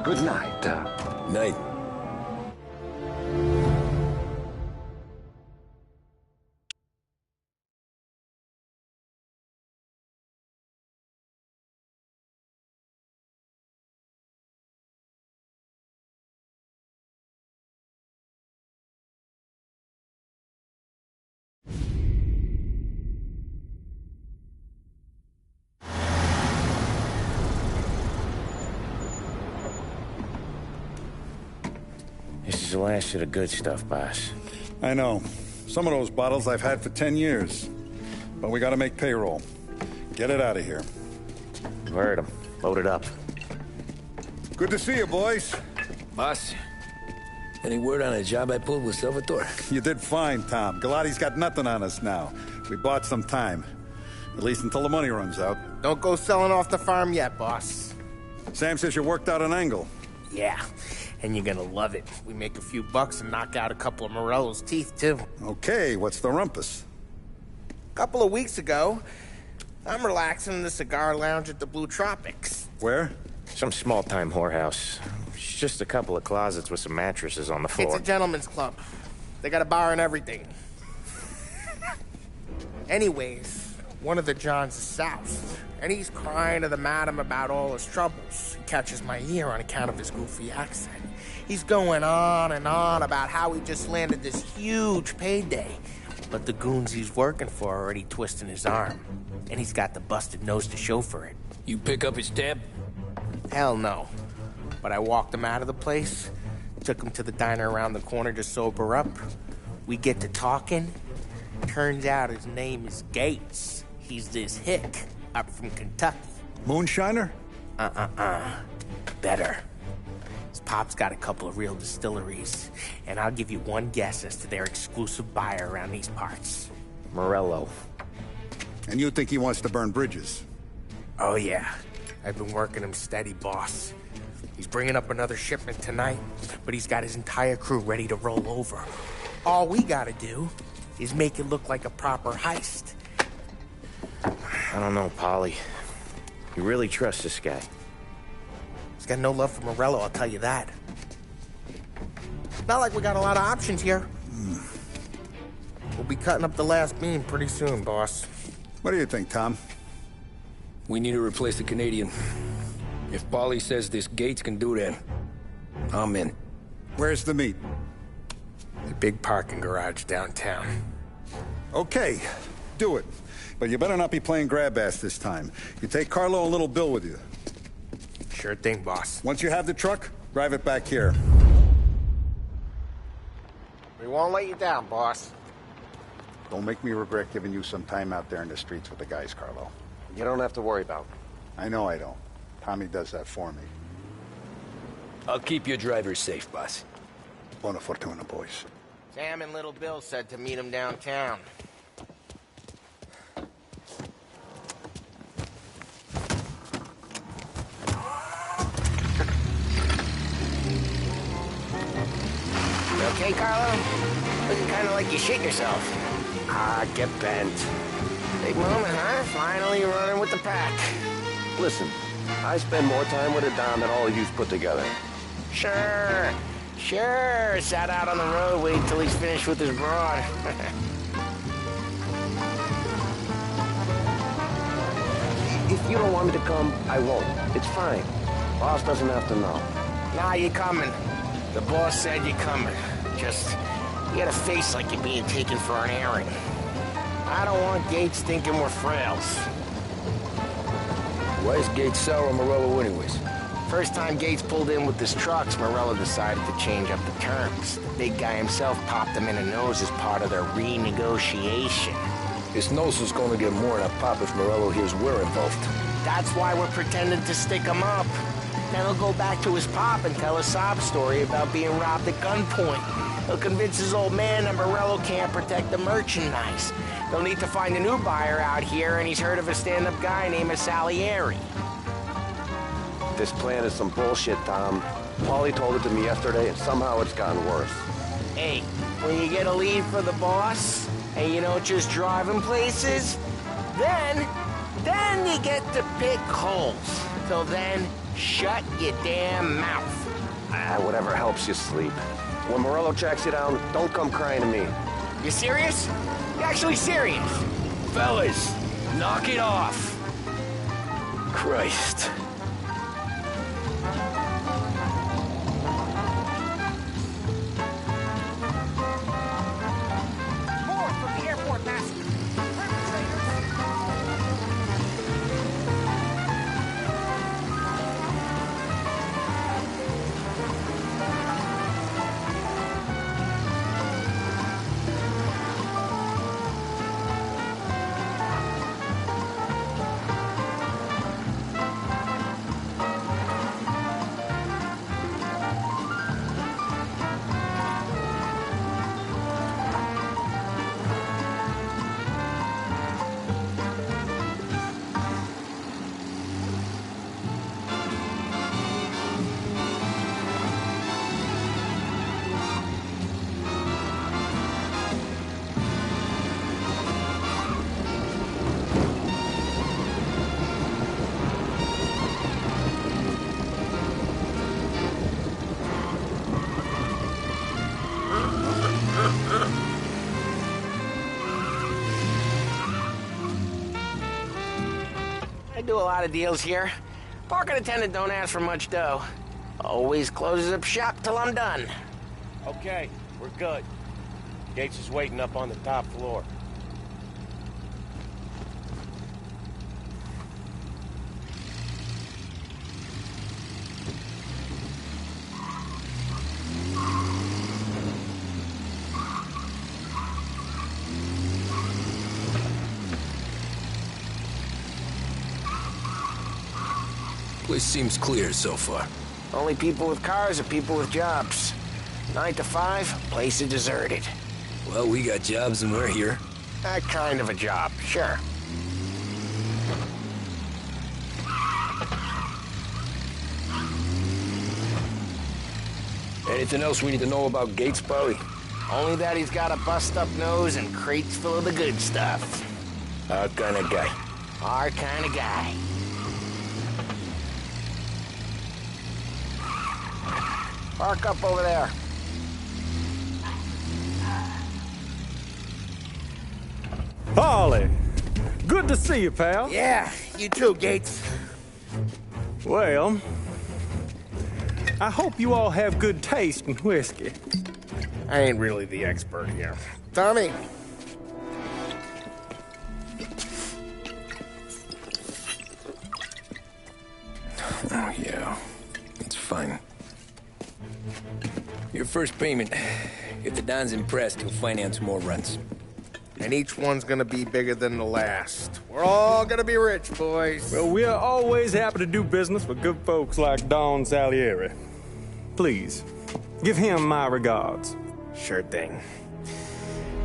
Good night. Night. This is the last of the good stuff, boss. I know. Some of those bottles I've had for 10 years. But we gotta make payroll. Get it out of here. Heard him. Load it up. Good to see you, boys. Boss, any word on a job I pulled with Salvatore? You did fine, Tom. Galati's got nothing on us now. We bought some time. At least until the money runs out. Don't go selling off the farm yet, boss. Sam says you worked out an angle. Yeah, and you're gonna love it. We make a few bucks and knock out a couple of Morello's teeth, too. Okay, what's the rumpus? A couple of weeks ago, I'm relaxing in the cigar lounge at the Blue Tropics. Where? Some small-time whorehouse. It's just a couple of closets with some mattresses on the floor. It's a gentleman's club. They got a bar and everything. Anyways, one of the Johns is south, and he's crying to the madam about all his troubles. He catches my ear on account of his goofy accent. He's going on and on about how he just landed this huge payday. But the goons he's working for are already twisting his arm. And he's got the busted nose to show for it. You pick up his tab? Hell no. But I walked him out of the place, took him to the diner around the corner to sober up. We get to talking. Turns out his name is Gates. He's this hick up from Kentucky. Moonshiner? Better. His pop's got a couple of real distilleries, and I'll give you one guess as to their exclusive buyer around these parts. Morello. And you think he wants to burn bridges? Oh, yeah. I've been working him steady, boss. He's bringing up another shipment tonight, but he's got his entire crew ready to roll over. All we gotta do is make it look like a proper heist. I don't know, Polly. You really trust this guy? He's got no love for Morello, I'll tell you that. Not like we got a lot of options here. We'll be cutting up the last beam pretty soon, boss. What do you think, Tom? We need to replace the Canadian. If Paulie says this Gates can do that, I'm in. Where's the meet? The big parking garage downtown. Okay, do it. But you better not be playing grab ass this time. You take Carlo and Little Bill with you. Sure thing, boss. Once you have the truck, drive it back here. We won't let you down, boss. Don't make me regret giving you some time out there in the streets with the guys, Carlo. You don't have to worry about it. I know I don't. Tommy does that for me. I'll keep your driver safe, boss. Buona fortuna, boys. Sam and Little Bill said to meet him downtown. You okay, Carlo? Looking kind of like you shit yourself. Get bent. Big moment, huh? Finally running with the pack. Listen, I spend more time with a Don than all of you've put together. Sure. Sat out on the road, wait till he's finished with his broad. If you don't want me to come, I won't. It's fine. Boss doesn't have to know. Nah, you coming. The boss said you coming. Just, you got a face like you're being taken for an airing. I don't want Gates thinking we're frails. Why is Gates sour on Morello anyways? First time Gates pulled in with his trucks, Morello decided to change up the terms. The big guy himself popped him in the nose as part of their renegotiation. His nose is going to get more than a pop if Morello hears we're involved. That's why we're pretending to stick him up. Then he'll go back to his pop and tell a sob story about being robbed at gunpoint. He'll convince his old man that Morello can't protect the merchandise. They'll need to find a new buyer out here, and he's heard of a stand-up guy named Salieri. This plan is some bullshit, Tom. Paulie told it to me yesterday, and somehow it's gotten worse. Hey, when you get a lead for the boss, and you don't just drive him places, then you get to pick holes. Till then, shut your damn mouth. Whatever helps you sleep. When Morello tracks you down, don't come crying to me. You serious? You actually serious? Fellas, knock it off. Christ. More from the airport massacre. do a lot of deals here. Parking attendant don't ask for much dough. Always closes up shop till I'm done. Okay, we're good. Gates is waiting up on the top floor. Place seems clear so far. Only people with cars are people with jobs. 9 to 5, place is deserted. Well, we got jobs and we're here. That kind of a job, sure. Anything else we need to know about Gates, Polly? Only that he's got a bust-up nose and crates full of the good stuff. Our kind of guy. Our kind of guy. Park up over there. Polly, good to see you, pal. Yeah, you too, Gates. Well, I hope you all have good taste in whiskey. I ain't really the expert here. Tommy. Oh, yeah. It's fine. Your first payment. If the Don's impressed, he'll finance more runs. And each one's gonna be bigger than the last. We're all gonna be rich, boys. Well, we're always happy to do business with good folks like Don Salieri. Please, give him my regards. Sure thing.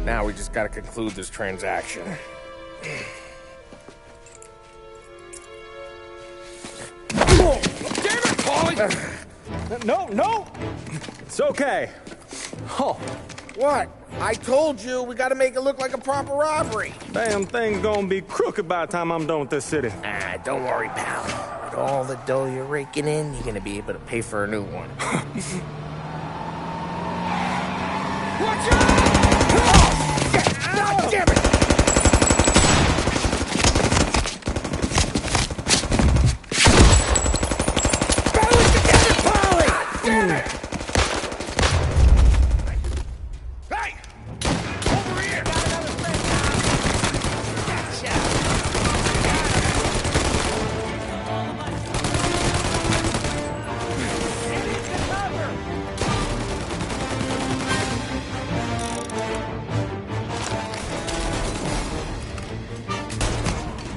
Now we just gotta conclude this transaction. Oh, damn it, Paulie! No! It's okay. Oh. What? I told you, we gotta make it look like a proper robbery. Damn thing's gonna be crooked by the time I'm done with this city. Ah, don't worry, pal. With all the dough you're raking in, you're gonna be able to pay for a new one. Watch out! Oh, damn it! Balance together, Polly! Damn it! Hey! Over here! Got another friend now. Gotcha!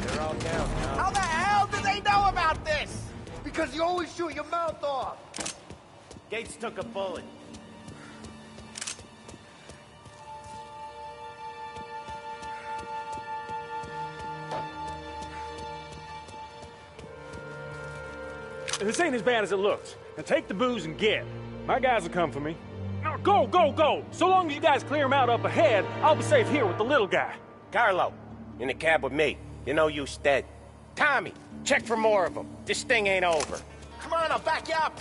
They're all down now. How the hell did they know about this? Because you always shoot your mouth off. Gates took a bullet. This ain't as bad as it looks. Now take the booze and get. My guys will come for me. Now go! So long as you guys clear him out up ahead, I'll be safe here with the little guy. Carlo, in the cab with me. You know you stead. Tommy, check for more of them. This thing ain't over. Come on, I'll back you up.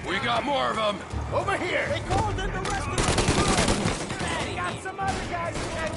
We got more of them. Over here. They called in the rest of the crew. They got some other guys in that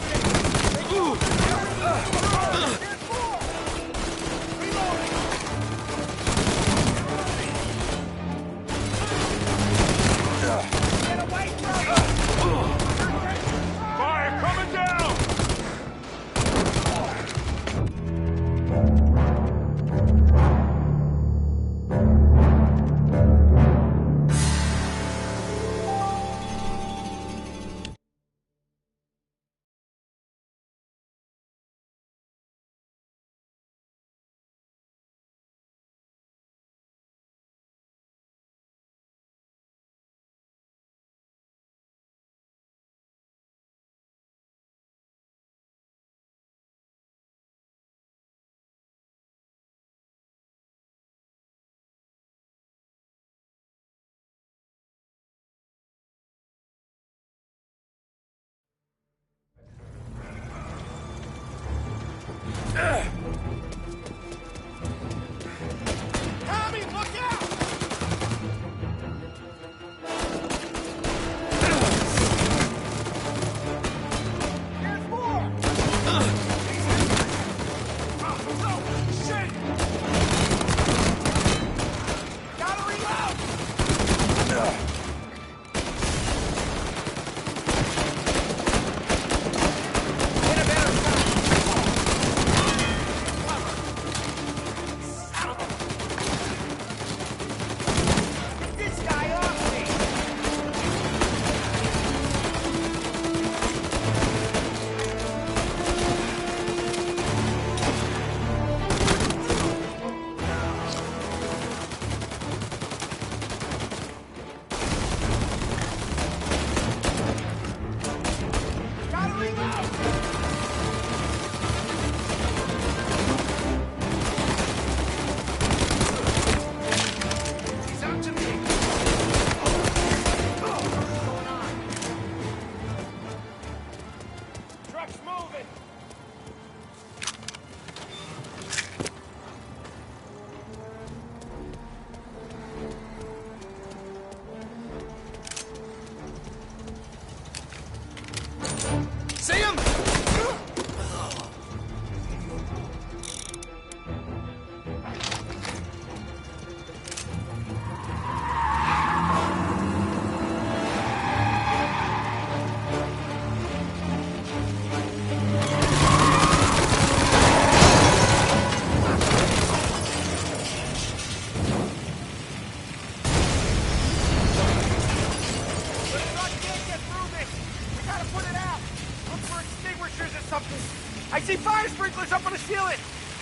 I see fire sprinklers up on the ceiling!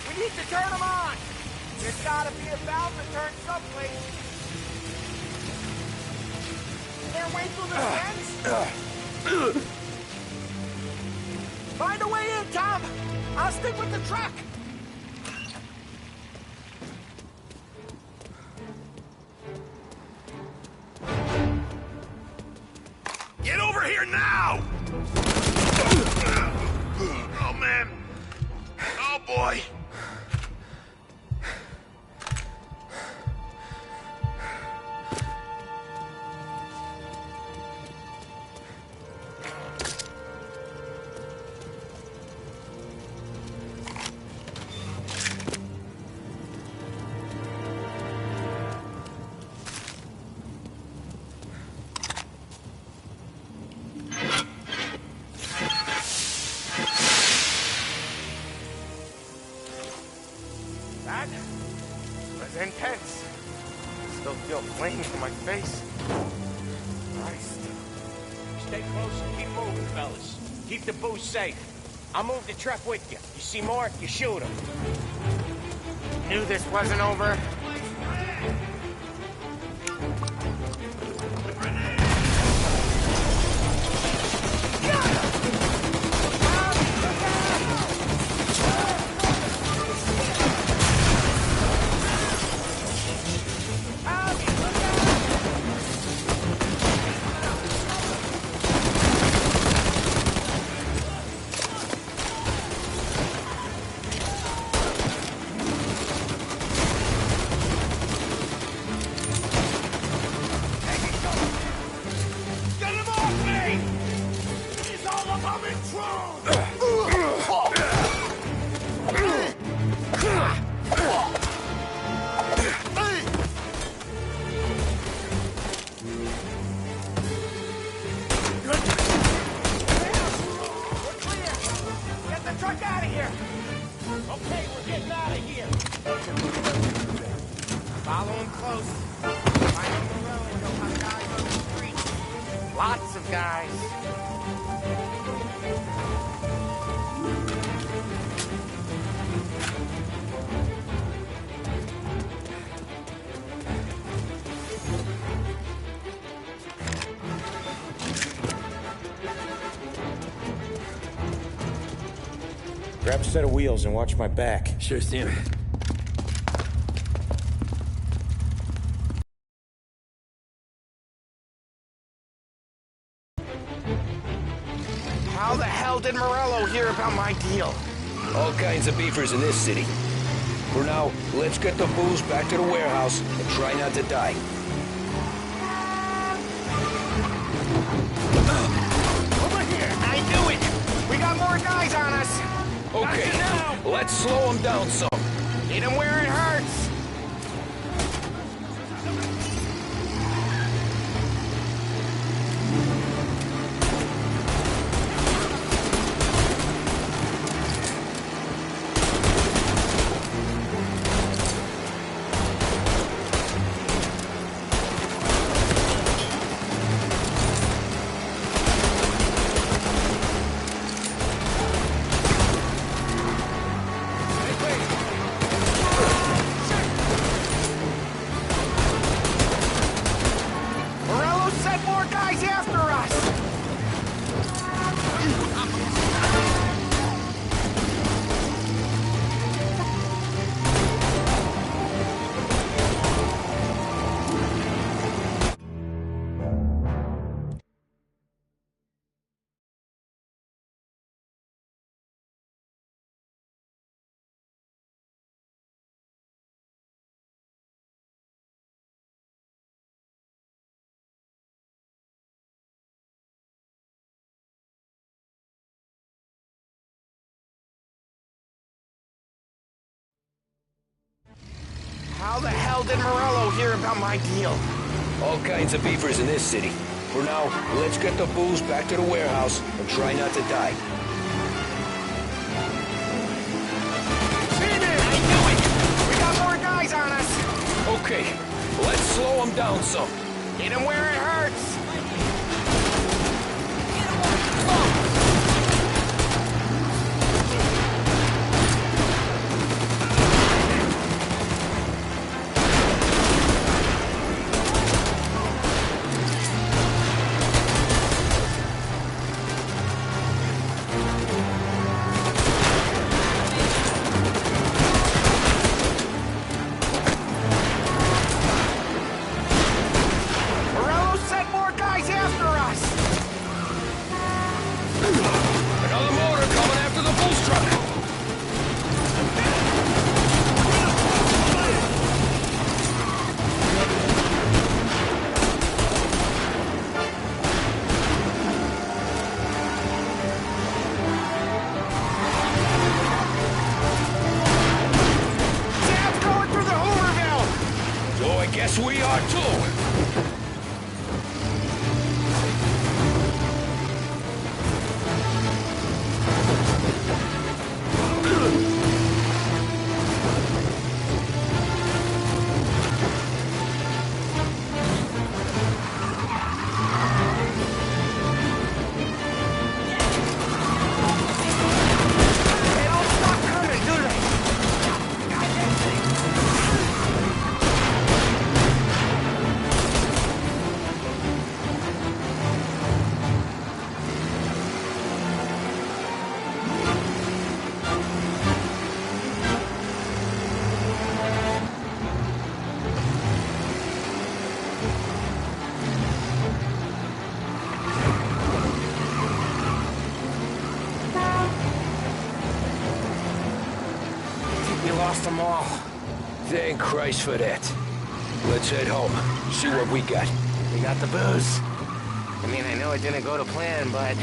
We need to turn them on! There's gotta be a valve to turn someplace. Can't wait through the fence? Find a way in, Tom! I'll stick with the truck! Get over here now! Oh, man. Oh, boy. That was intense. Still feel flames on my face. Christ. Stay close and keep moving, fellas. Keep the booze safe. I'll move the truck with you. You see Mark, you shoot him. Knew this wasn't over. Lots of guys. Grab a set of wheels and watch my back. Sure thing. How the hell did Morello hear about my deal? All kinds of beefers in this city. For now, let's get the booze back to the warehouse and try not to die. Over here! I knew it! We got more guys on us! Okay, let's slow them down some. Hit them where it hurts! How the hell did Morello hear about my deal? All kinds of beefers in this city. For now, let's get the booze back to the warehouse and try not to die. Seaman! I knew it! We got more guys on us! Okay, let's slow them down some. Hit them where it hurts! lost them all. Thank Christ for that. Let's head home. See what we got. We got the booze. I mean, I know it didn't go to plan, but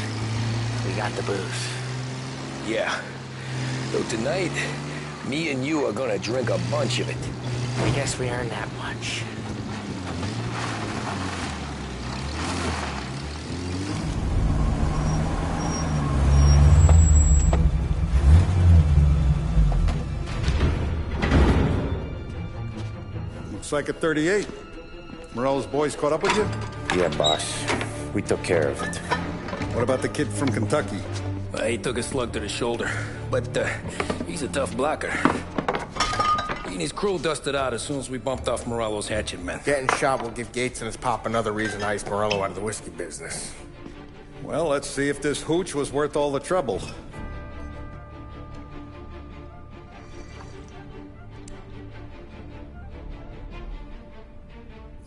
we got the booze. Yeah. Though tonight, me and you are gonna drink a bunch of it. I guess we earned that much. Looks like a 38. Morello's boys caught up with you? Yeah, boss. We took care of it. What about the kid from Kentucky? He took a slug to the shoulder, but he's a tough blocker. He and his crew dusted out as soon as we bumped off Morello's hatchet men. Getting shot will give Gates and his pop another reason to ice Morello out of the whiskey business. Well, let's see if this hooch was worth all the trouble.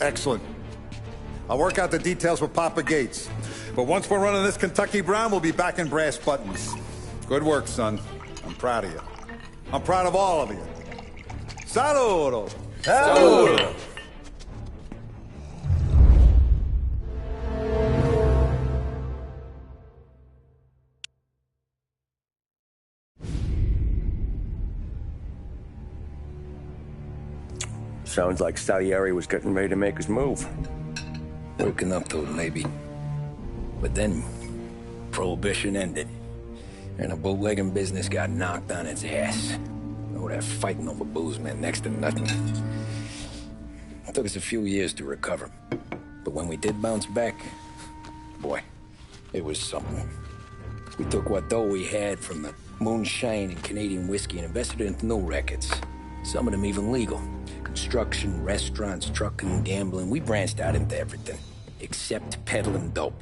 Excellent. I'll work out the details with Papa Gates. But once we're running this Kentucky Brown, we'll be back in brass buttons. Good work, son. I'm proud of you. I'm proud of all of you. Saludo! Saludo! Sounds like Salieri was getting ready to make his move. Working up to it, maybe. But then, Prohibition ended. And the bootlegging business got knocked on its ass. Oh, that fighting over booze meant next to nothing. It took us a few years to recover. But when we did bounce back, boy, it was something. We took what dough we had from the moonshine and Canadian whiskey and invested it into new rackets. Some of them even legal. Construction, restaurants, trucking, gambling. We branched out into everything, except peddling dope.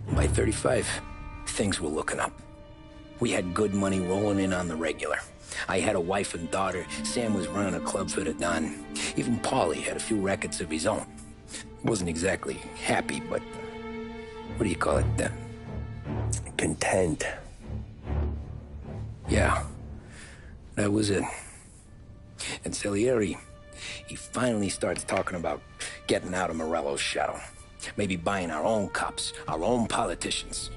And by 35, things were looking up. We had good money rolling in on the regular. I had a wife and daughter. Sam was running a club for the Don. Even Paulie had a few rackets of his own. He wasn't exactly happy, but what do you call it? Content. Yeah, that was it. And Salieri, he finally starts talking about getting out of Morello's shadow. Maybe buying our own cops, our own politicians.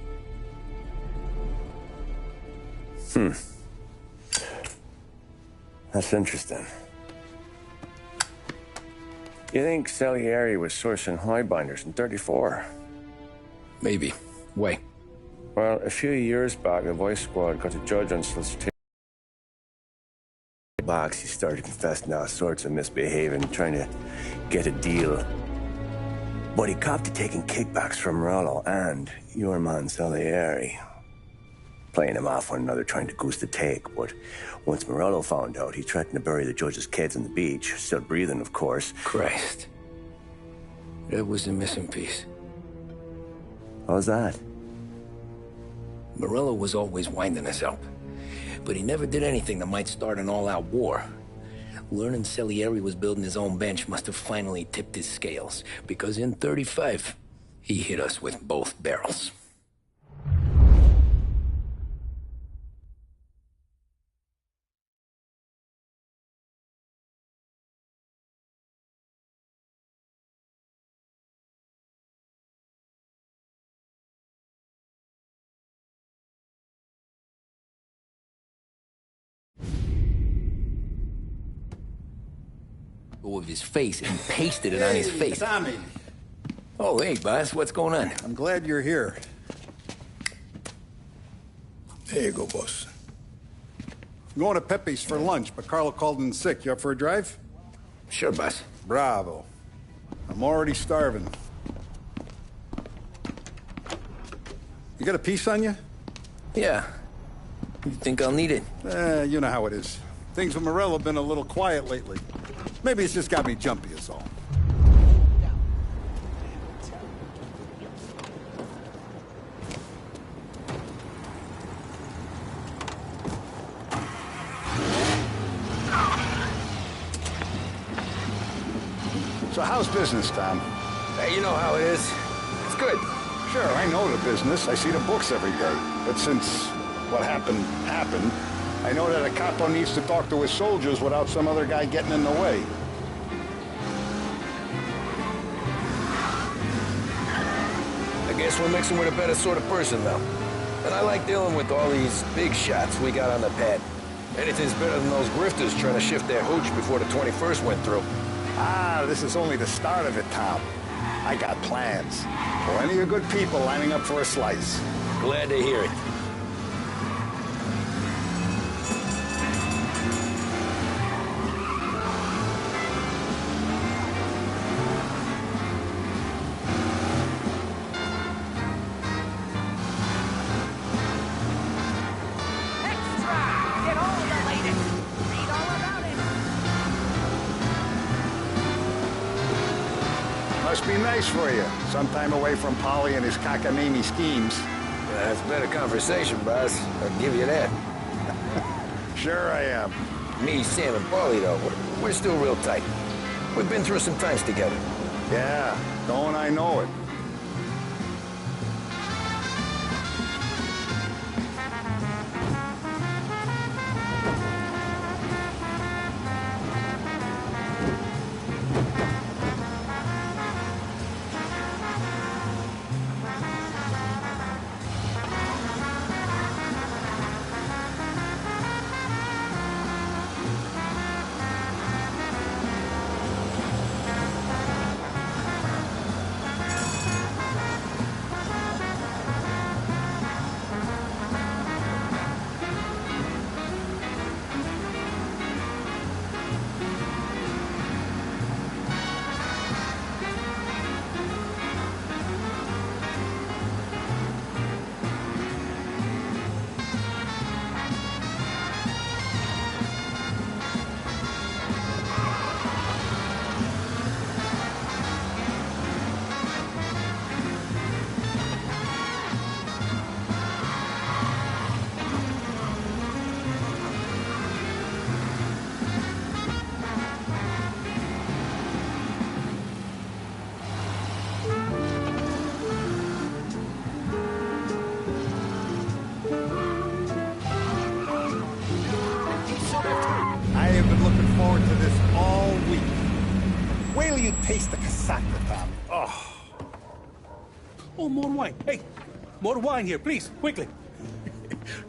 That's interesting. You think Salieri was sourcing highbinders in 34? Maybe. Why? Well, a few years back, the Vice Squad got a judge on solicitation. Box, he started confessing all sorts of misbehaving, trying to get a deal. But he copped to taking kickbacks from Morello and your man Salieri. Playing them off one another, trying to goose the take. But once Morello found out, he threatened to bury the judge's kids on the beach. Still breathing, of course. Christ. That was the missing piece. How's that? Morello was always winding us up. But he never did anything that might start an all-out war. Learning Salieri was building his own bench must have finally tipped his scales. Because in 35, he hit us with both barrels. Of his face and pasted it on his face. Tommy. Oh, hey, boss. What's going on? I'm glad you're here. There you go, boss. I'm going to Pepe's for lunch, but Carlo called in sick. You up for a drive? Sure, boss. Bravo. I'm already starving. You got a piece on you? Yeah. You think I'll need it? You know how it is. Things with Morello have been a little quiet lately. Maybe it's just got me jumpy is all. So how's business, Tom? Hey, you know how it is. It's good. Sure, I know the business. I see the books every day. But since what happened, I know that a capo needs to talk to his soldiers without some other guy getting in the way. I guess we're mixing with a better sort of person now. And I like dealing with all these big shots we got on the pad. Anything's better than those grifters trying to shift their hooch before the 21st went through. Ah, this is only the start of it, Tom. I got plans. Plenty of good people lining up for a slice. Glad to hear it. Must be nice for you. Some time away from Polly and his cockamamie schemes. That's better conversation, boss. I'll give you that. Sure I am. Me, Sam, and Paulie, though, we're still real tight. We've been through some times together. Yeah, don't I know it. I have been looking forward to this all week. Wait till you taste the casaca, Tom. Oh. Oh, more wine. Hey, more wine here, please, quickly.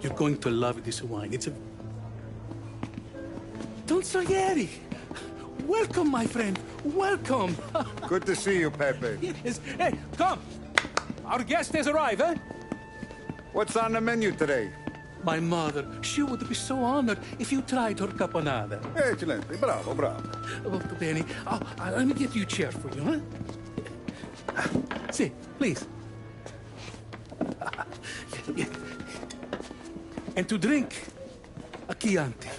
You're going to love this wine. It's a... Don Salieri. Welcome, my friend. Welcome. Good to see you, Pepe. Yes. Hey, come. Our guest has arrived, eh? What's on the menu today? My mother, she would be so honored if you tried her caponata. Excellent. Bravo, bravo. Molto bene. Oh, let me get you a chair for you, huh? See, please. And to drink, a Chianti.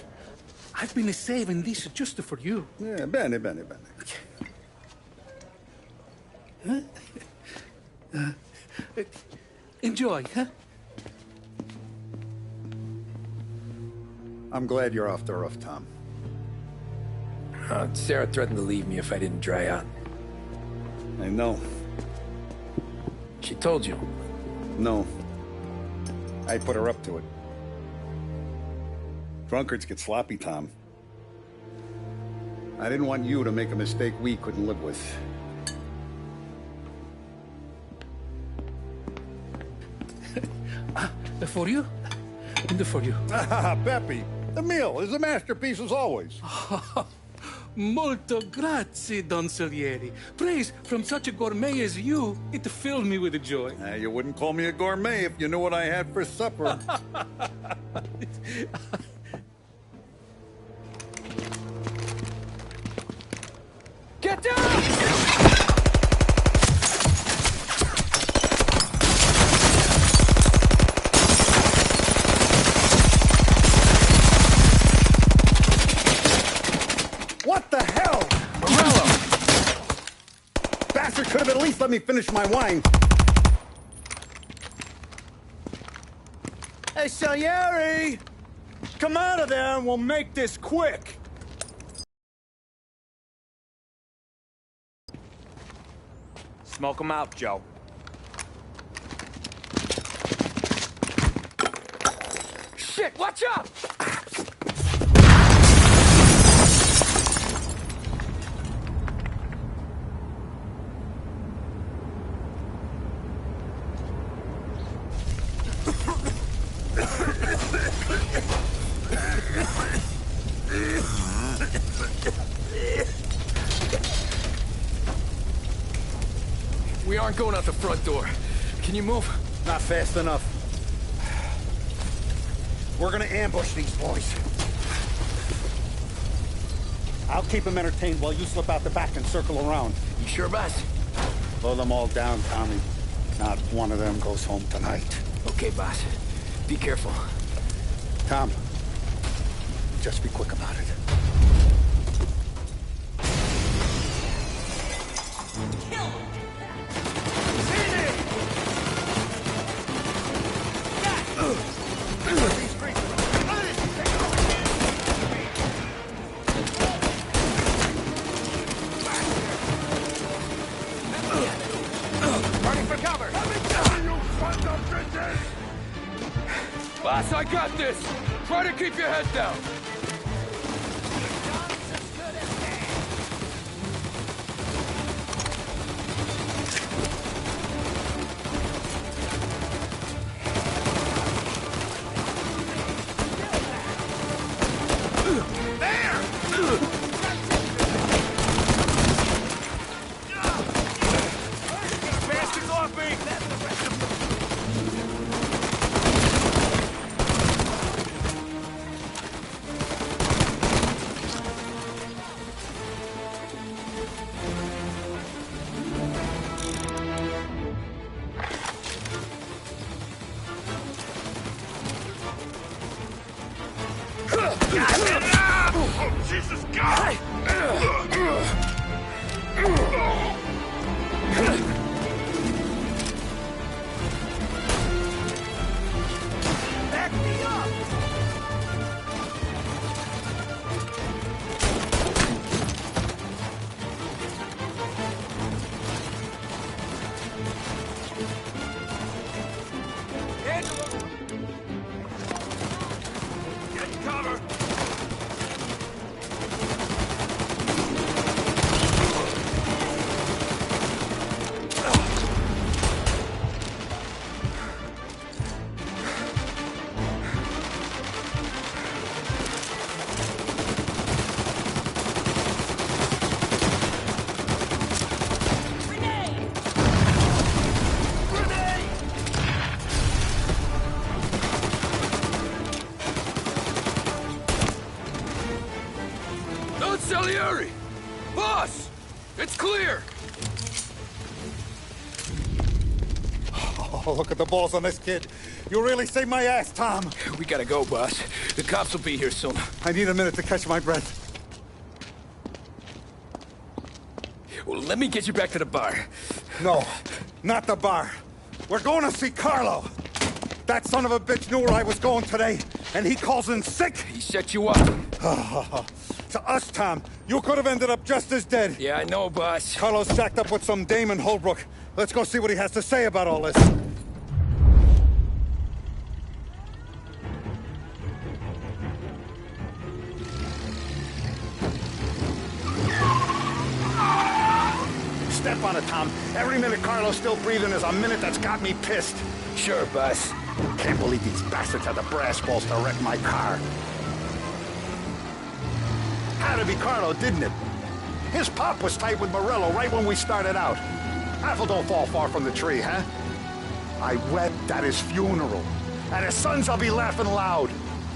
I've been saving this just for you. Yeah, bene, bene, bene. Enjoy, huh? I'm glad you're off the roof, Tom. Sarah threatened to leave me if I didn't dry out. I know. She told you? No. I put her up to it. Drunkards get sloppy, Tom. I didn't want you to make a mistake we couldn't live with. For you? And for you. Pepe, the meal is a masterpiece as always. Molto grazie, Don Salieri. Praise from such a gourmet as you, it filled me with joy. You wouldn't call me a gourmet if you knew what I had for supper. Get down! What the hell? Morello! Bastard could have at least let me finish my wine. Hey, Salieri! Come out of there and we'll make this quick. Smoke 'em out, Joe. Shit, watch out! aren't going out the front door. Can you move? Not fast enough. We're gonna ambush these boys. I'll keep them entertained while you slip out the back and circle around. You sure, boss? Blow them all down, Tommy. Not one of them goes home tonight. Okay, boss. Be careful. Tom, just be quick about it. Boss, I got this! Try to keep your head down! Bastards off me! Oh, Jesus, God! Back me up! Get cover! Don't Salieri! Boss! It's clear! Oh, look at the balls on this kid. You really saved my ass, Tom. We gotta go, boss. The cops will be here soon. I need a minute to catch my breath. Well, let me get you back to the bar. No, not the bar. We're going to see Carlo. That son of a bitch knew where I was going today, and he calls in sick. He set you up. To us, Tom, you could have ended up just as dead. Yeah, I know, boss. Carlo's jacked up with some dame in Holbrook. Let's go see what he has to say about all this. Step on it, Tom. Every minute Carlo's still breathing is a minute that's got me pissed. Sure, boss. Can't believe these bastards had the brass balls to wreck my car. Had to be Carlo, didn't it? His pop was tight with Morello right when we started out. Apple don't fall far from the tree, huh? I wept at his funeral. At his son's, I'll be laughing loud.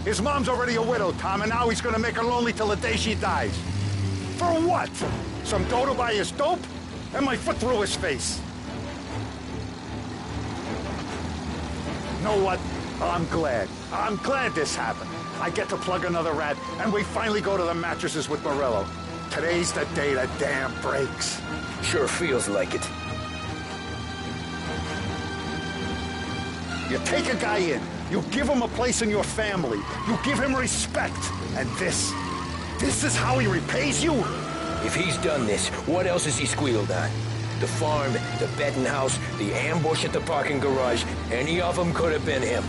His mom's already a widow, Tom, and now he's gonna make her lonely till the day she dies. For what? Some dough to buy his dope? And my foot through his face. Know what? I'm glad. I'm glad this happened. I get to plug another rat, and we finally go to the mattresses with Morello. Today's the day the dam breaks. Sure feels like it. You take a guy in, you give him a place in your family, you give him respect, and this is how he repays you? If he's done this, what else has he squealed on? The farm, the betting house, the ambush at the parking garage, any of them could have been him.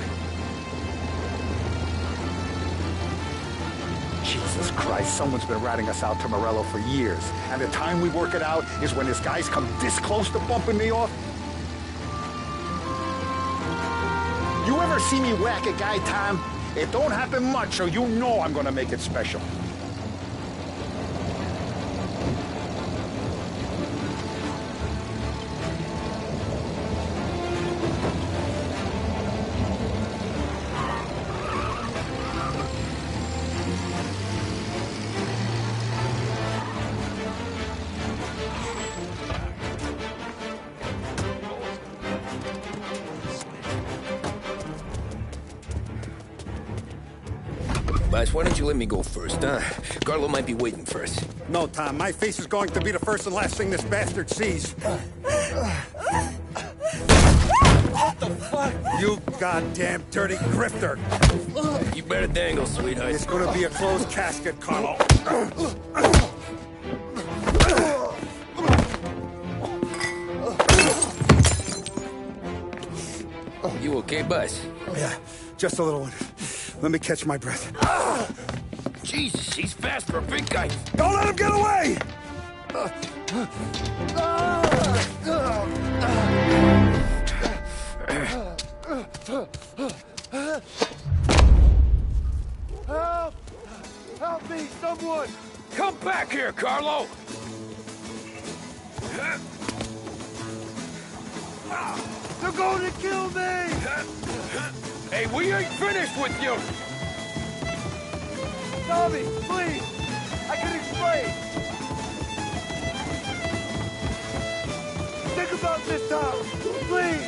Jesus Christ, someone's been ratting us out to Morello for years. And the time we work it out is when his guys come this close to bumping me off? You ever see me whack a guy, Tom? It don't happen much, so you know I'm gonna make it special. Boss, why don't you let me go first, huh? Carlo might be waiting for us. No, Tom. My face is going to be the first and last thing this bastard sees. What the fuck? You goddamn dirty grifter. You better dangle, sweetheart. It's gonna be a closed casket, Carlo. You okay, Buzz? Yeah, just a little one. Let me catch my breath. Jesus, he's fast for a big guy. Don't let him get away! Help! Help me, someone! Come back here, Carlo! They're going to kill me! Hey, we ain't finished with you! Tommy, please! I can explain! Think about this, Tom! Please!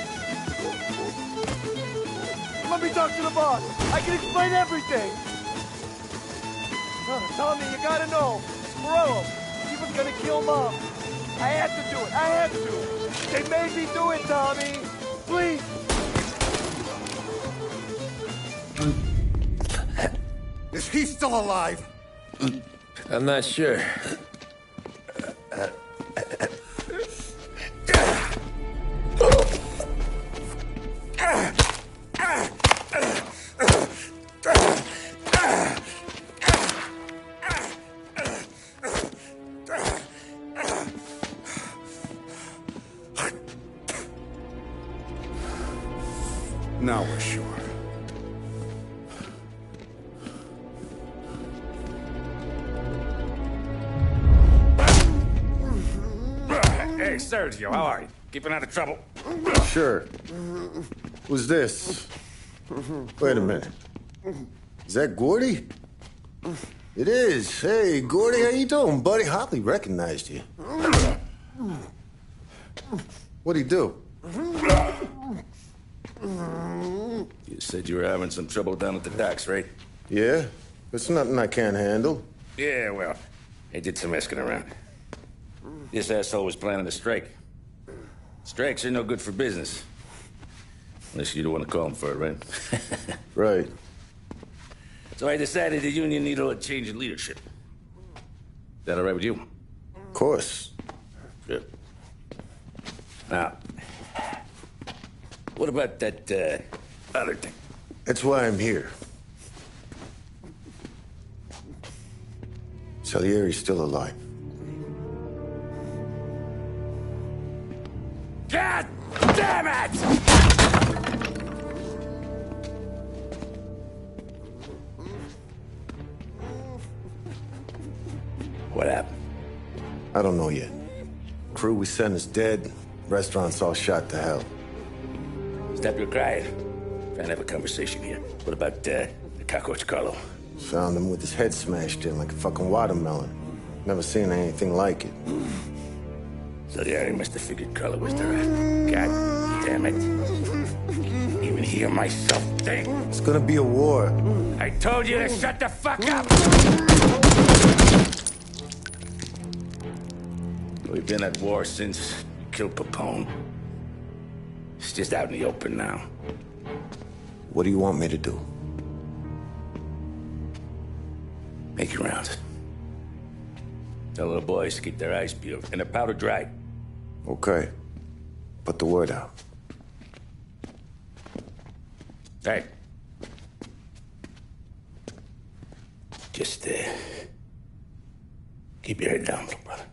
Let me talk to the boss! I can explain everything! Tommy, you gotta know, Morello, he was gonna kill Mom. I had to do it, I had to! They made me do it, Tommy! Please! Is he still alive? I'm not sure. Now we're sure. Hey, Sergio, how are you? Keeping out of trouble? Sure. Who's this? Wait a minute. Is that Gordy? It is. Hey, Gordy, how you doing, buddy? Hardly recognized you. What'd he do? You said you were having some trouble down at the docks, right? Yeah? It's nothing I can't handle. Yeah, well, I did some asking around. This asshole was planning a strike. Strikes are no good for business. Unless you don't want to call him for it, right? Right. So I decided the union needed a change in leadership. Is that all right with you? Of course. Good. Now, what about that, other thing? That's why I'm here. Salieri's still alive. God damn it! What happened? I don't know yet. Crew we sent is dead. Restaurant's all shot to hell. Stop your crying. Trying to have a conversation here. What about, the cockroach Carlo? Found him with his head smashed in like a fucking watermelon. Never seen anything like it. So the Ari must have figured Carlo was the rat. God damn it. Can't even hear myself think. It's gonna be a war. I told you to shut the fuck up! We've been at war since you killed Papone. It's just out in the open now. What do you want me to do? Make your rounds. Tell little boys to keep their eyes peeled and their powder dry. Okay. Put the word out. Hey. Just, keep your head down, little brother.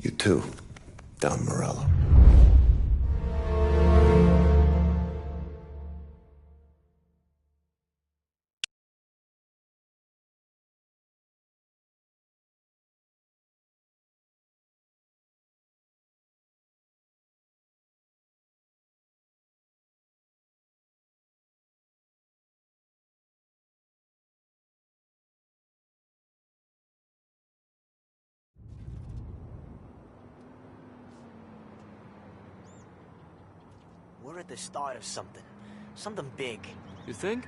You too, Don Morello. We're at the start of something. Something big. You think?